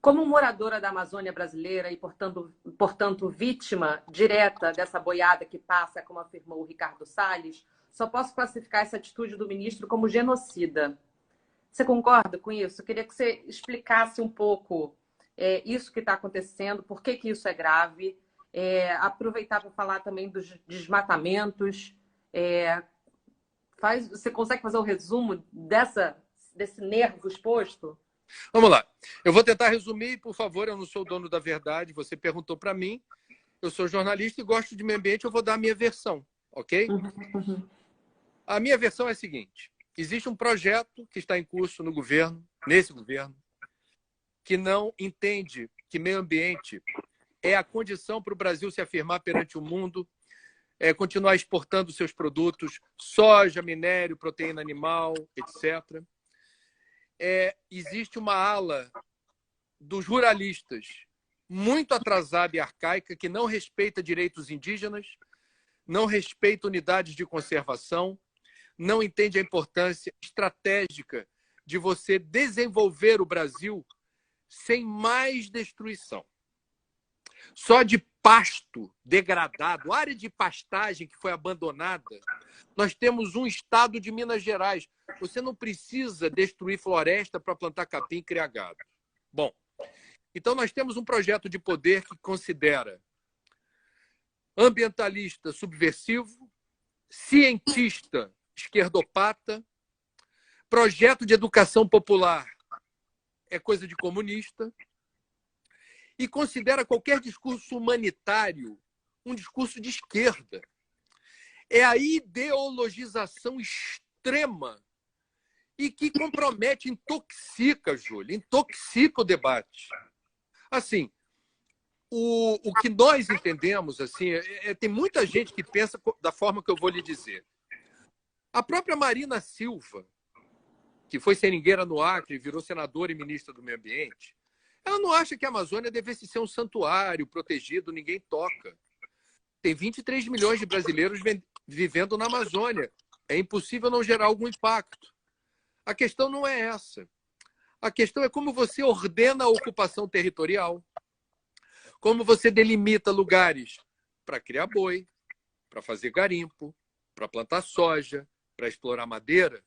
como moradora da Amazônia brasileira e, portanto, vítima direta dessa boiada que passa, como afirmou o Ricardo Salles, só posso classificar essa atitude do ministro como genocida. Você concorda com isso? Eu queria que você explicasse um pouco isso que está acontecendo, por que isso é grave, aproveitar para falar também dos desmatamentos. Você consegue fazer um resumo desse nervo exposto? Vamos lá. Eu vou tentar resumir, por favor, eu não sou o dono da verdade, você perguntou para mim, eu sou jornalista e gosto de meio ambiente, eu vou dar a minha versão, ok? A minha versão é a seguinte: existe um projeto que está em curso no governo, nesse governo, que não entende que meio ambiente é a condição para o Brasil se afirmar perante o mundo, continuar exportando seus produtos, soja, minério, proteína animal, etc. Existe uma ala dos ruralistas muito atrasada e arcaica que não respeita direitos indígenas, não respeita unidades de conservação, não entende a importância estratégica de você desenvolver o Brasil sem mais destruição. Só de pasto degradado, área de pastagem que foi abandonada, nós temos um estado de Minas Gerais. Você não precisa destruir floresta para plantar capim e criar gado. Bom, então nós temos um projeto de poder que considera ambientalista subversivo, cientista esquerdopata, projeto de educação popular é coisa de comunista, e considera qualquer discurso humanitário um discurso de esquerda. É a ideologização extrema e que compromete, intoxica, Júlia, intoxica o debate. Assim, o que nós entendemos, assim, tem muita gente que pensa da forma que eu vou lhe dizer. A própria Marina Silva, que foi seringueira no Acre, virou senadora e ministra do Meio Ambiente, ela não acha que a Amazônia devesse ser um santuário protegido, ninguém toca. Tem 23 milhões de brasileiros vivendo na Amazônia. É impossível não gerar algum impacto. A questão não é essa. A questão é como você ordena a ocupação territorial, como você delimita lugares para criar boi, para fazer garimpo, para plantar soja, para explorar madeira,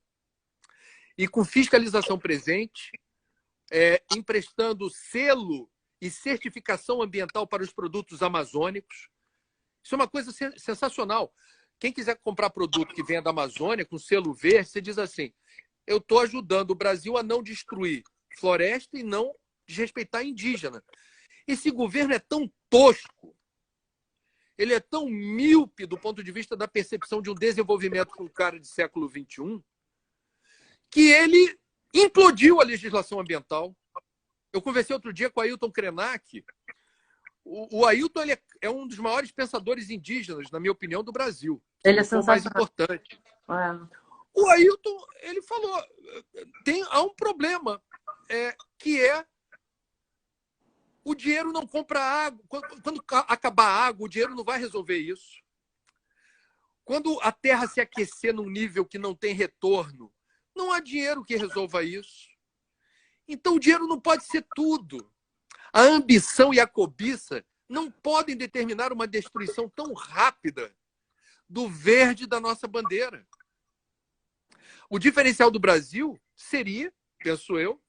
e com fiscalização presente, emprestando selo e certificação ambiental para os produtos amazônicos. Isso é uma coisa sensacional. Quem quiser comprar produto que venha da Amazônia, com selo verde, você diz assim: eu estou ajudando o Brasil a não destruir floresta e não desrespeitar indígena. Esse governo é tão tosco, ele é tão míope do ponto de vista da percepção de um desenvolvimento com cara de século XXI, que ele implodiu a legislação ambiental. Eu conversei outro dia com o Ailton Krenak. O Ailton ele é um dos maiores pensadores indígenas, na minha opinião, do Brasil. Ele é Se não for o mais sensacional. importante. É. O Ailton, ele falou, há um problema, que é o dinheiro não compra água. Quando acabar a água, o dinheiro não vai resolver isso. Quando a terra se aquecer num nível que não tem retorno, não há dinheiro que resolva isso. Então, o dinheiro não pode ser tudo. A ambição e a cobiça não podem determinar uma destruição tão rápida do verde da nossa bandeira. O diferencial do Brasil seria, penso eu,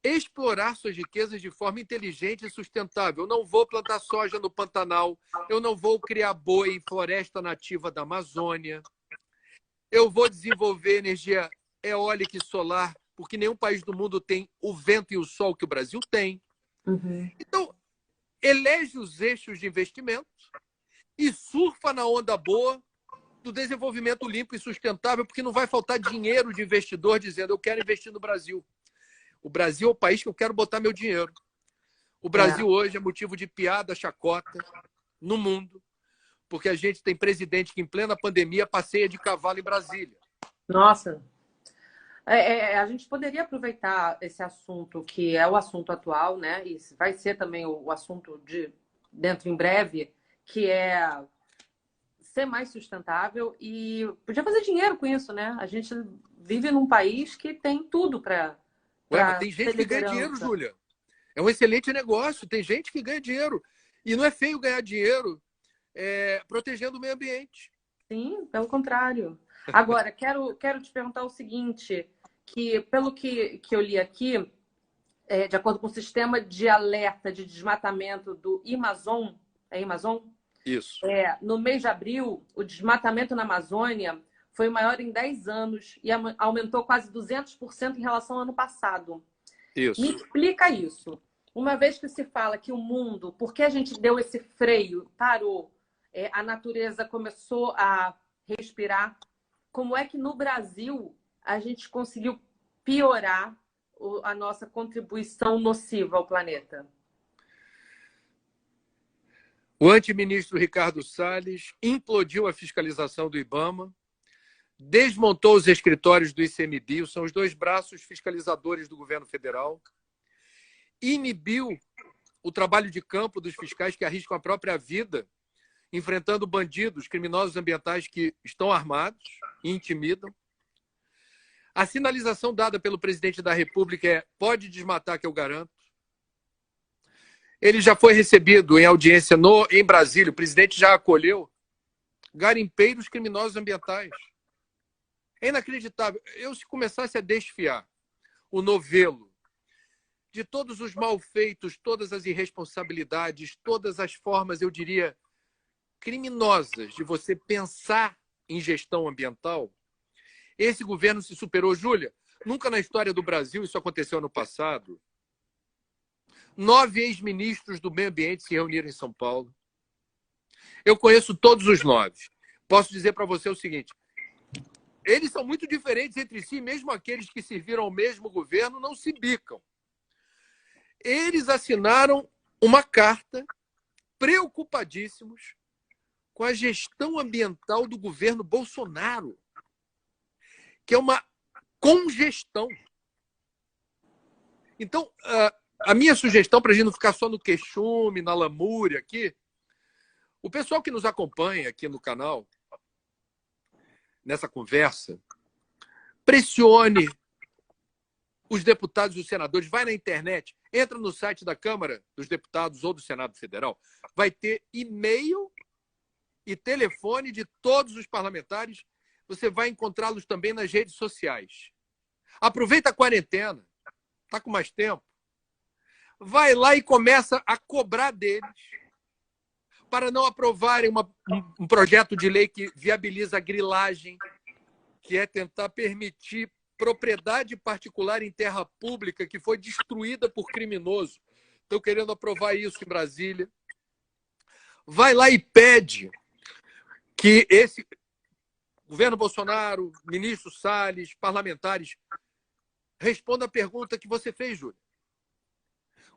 explorar suas riquezas de forma inteligente e sustentável. Eu não vou plantar soja no Pantanal, eu não vou criar boi em floresta nativa da Amazônia, eu vou desenvolver energia eólica e solar, porque nenhum país do mundo tem o vento e o sol que o Brasil tem. Uhum. Então, elege os eixos de investimento e surfa na onda boa do desenvolvimento limpo e sustentável, porque não vai faltar dinheiro de investidor dizendo eu quero investir no Brasil. O Brasil é o país que eu quero botar meu dinheiro. O Brasil hoje é motivo de piada, chacota no mundo, porque a gente tem presidente que em plena pandemia passeia de cavalo em Brasília. Nossa, a gente poderia aproveitar esse assunto, que é o assunto atual, né? E vai ser também o assunto de dentro em breve, que é ser mais sustentável e podia fazer dinheiro com isso, né? A gente vive num país que tem tudo para Mas tem gente que ganha dinheiro, Júlia. É um excelente negócio. Tem gente que ganha dinheiro. E não é feio ganhar dinheiro protegendo o meio ambiente. Sim, pelo contrário. Agora, quero te perguntar o seguinte, que pelo que eu li aqui, de acordo com o sistema de alerta de desmatamento do Amazon, é Amazon? Isso. No mês de abril, o desmatamento na Amazônia foi o maior em 10 anos e aumentou quase 200% em relação ao ano passado. Isso. Me explica isso. Uma vez que se fala que o mundo, porque a gente deu esse freio, parou, a natureza começou a respirar, como é que no Brasil a gente conseguiu piorar a nossa contribuição nociva ao planeta? O antiministro Ricardo Salles implodiu a fiscalização do IBAMA, desmontou os escritórios do ICMBio, são os dois braços fiscalizadores do governo federal, inibiu o trabalho de campo dos fiscais que arriscam a própria vida enfrentando bandidos, criminosos ambientais que estão armados e intimidam. A sinalização dada pelo presidente da República é: pode desmatar que eu garanto. Ele já foi recebido em audiência em Brasília, o presidente já acolheu garimpeiros criminosos ambientais. É inacreditável. Se começasse a desfiar o novelo de todos os malfeitos, todas as irresponsabilidades, todas as formas, eu diria, criminosas de você pensar em gestão ambiental, esse governo se superou. Júlia, nunca na história do Brasil isso aconteceu no passado. 9 ex-ministros do meio ambiente se reuniram em São Paulo. Eu conheço todos os 9. Posso dizer para você o seguinte: eles são muito diferentes entre si, mesmo aqueles que serviram ao mesmo governo não se bicam. Eles assinaram uma carta preocupadíssimos com a gestão ambiental do governo Bolsonaro, que é uma congestão. Então, a minha sugestão, para a gente não ficar só no queixume, na lamúria aqui, o pessoal que nos acompanha aqui no canal, nessa conversa, pressione os deputados e os senadores, vai na internet, entra no site da Câmara dos Deputados ou do Senado Federal, vai ter e-mail e telefone de todos os parlamentares, você vai encontrá-los também nas redes sociais. Aproveita a quarentena, está com mais tempo, vai lá e começa a cobrar deles para não aprovarem um projeto de lei que viabiliza a grilagem, que é tentar permitir propriedade particular em terra pública que foi destruída por criminoso. Estão querendo aprovar isso em Brasília. Vai lá e pede que esse governo Bolsonaro, ministro Salles, parlamentares, responda a pergunta que você fez, Júlio.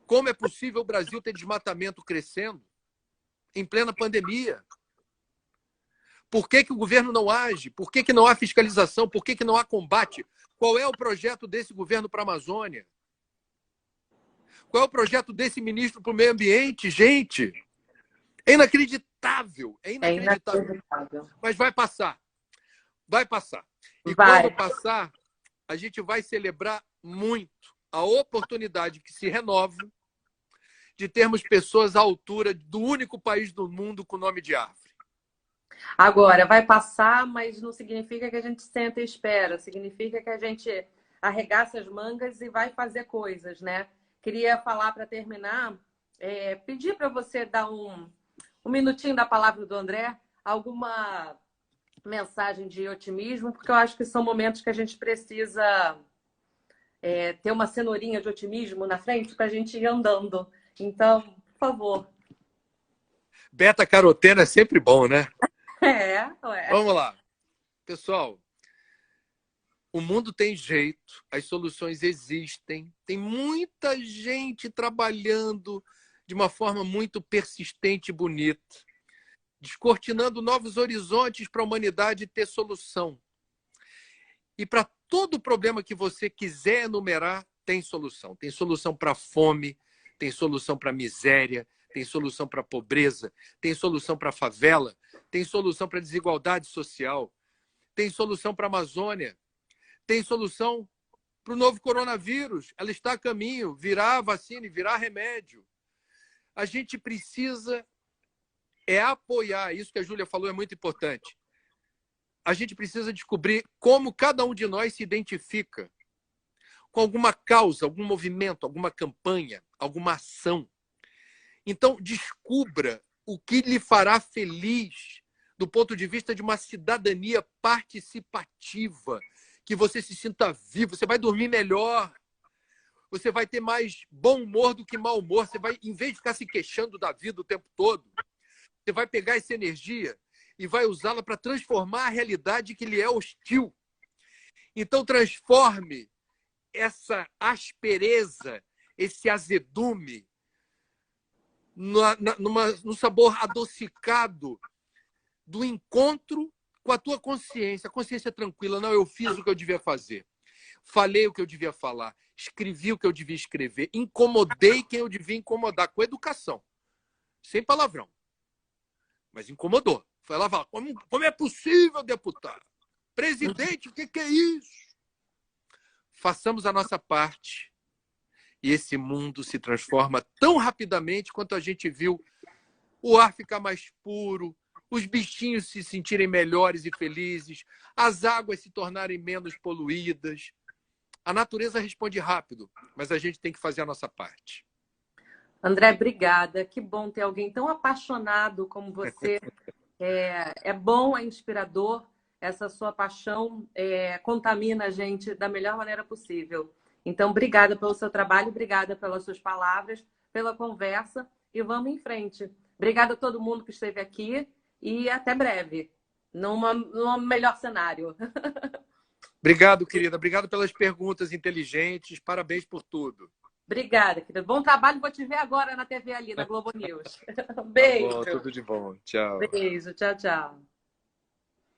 Como é possível o Brasil ter desmatamento crescendo em plena pandemia? Por que o governo não age? Por que não há fiscalização? Por que não há combate? Qual é o projeto desse governo para a Amazônia? Qual é o projeto desse ministro para o meio ambiente? Gente, é inacreditável. É inacreditável. É inacreditável. Mas vai passar. Vai passar. E Vai. quando passar, a gente vai celebrar muito a oportunidade que se renova de termos pessoas à altura do único país do mundo com nome de árvore. Agora, vai passar, mas não significa que a gente senta e espera. Significa que a gente arregaça as mangas e vai fazer coisas, né? Queria falar para terminar, pedir para você dar um minutinho da palavra do André, alguma mensagem de otimismo, porque eu acho que são momentos que a gente precisa ter uma cenourinha de otimismo na frente para a gente ir andando. Então, por favor. Beta-caroteno é sempre bom, né? Ué. Vamos lá. Pessoal, o mundo tem jeito, as soluções existem, tem muita gente trabalhando de uma forma muito persistente e bonita, descortinando novos horizontes para a humanidade ter solução. E para todo problema que você quiser enumerar, tem solução. Tem solução para a fome, tem solução para a miséria, tem solução para a pobreza, tem solução para a favela, tem solução para a desigualdade social, tem solução para a Amazônia, tem solução para o novo coronavírus. Ela está a caminho, virá vacina e virá remédio. A gente precisa apoiar, isso que a Júlia falou é muito importante. A gente precisa descobrir como cada um de nós se identifica com alguma causa, algum movimento, alguma campanha, alguma ação. Então, descubra o que lhe fará feliz do ponto de vista de uma cidadania participativa, que você se sinta vivo, você vai dormir melhor, você vai ter mais bom humor do que mau humor, você vai, em vez de ficar se queixando da vida o tempo todo, você vai pegar essa energia e vai usá-la para transformar a realidade que lhe é hostil. Então, transforme essa aspereza, esse azedume, no sabor adocicado do encontro com a tua consciência. A consciência tranquila. Não, eu fiz o que eu devia fazer. Falei o que eu devia falar. Escrevi o que eu devia escrever. Incomodei quem eu devia incomodar. Com educação. Sem palavrão. Mas incomodou. Foi lá falar, como é possível, deputado? Presidente, o que é isso? Façamos a nossa parte. E esse mundo se transforma tão rapidamente quanto a gente viu o ar ficar mais puro, os bichinhos se sentirem melhores e felizes, as águas se tornarem menos poluídas. A natureza responde rápido, mas a gente tem que fazer a nossa parte. André, obrigada. Que bom ter alguém tão apaixonado como você. É bom, é inspirador. Essa sua paixão contamina a gente da melhor maneira possível. Então, obrigada pelo seu trabalho, obrigada pelas suas palavras, pela conversa e vamos em frente. Obrigada a todo mundo que esteve aqui e até breve, num melhor cenário. Obrigado, querida. Obrigado pelas perguntas inteligentes. Parabéns por tudo. Obrigada, querida. Bom trabalho. Vou te ver agora na TV ali, na Globo News. Beijo. Tá bom, tudo de bom. Tchau. Beijo. Tchau, tchau.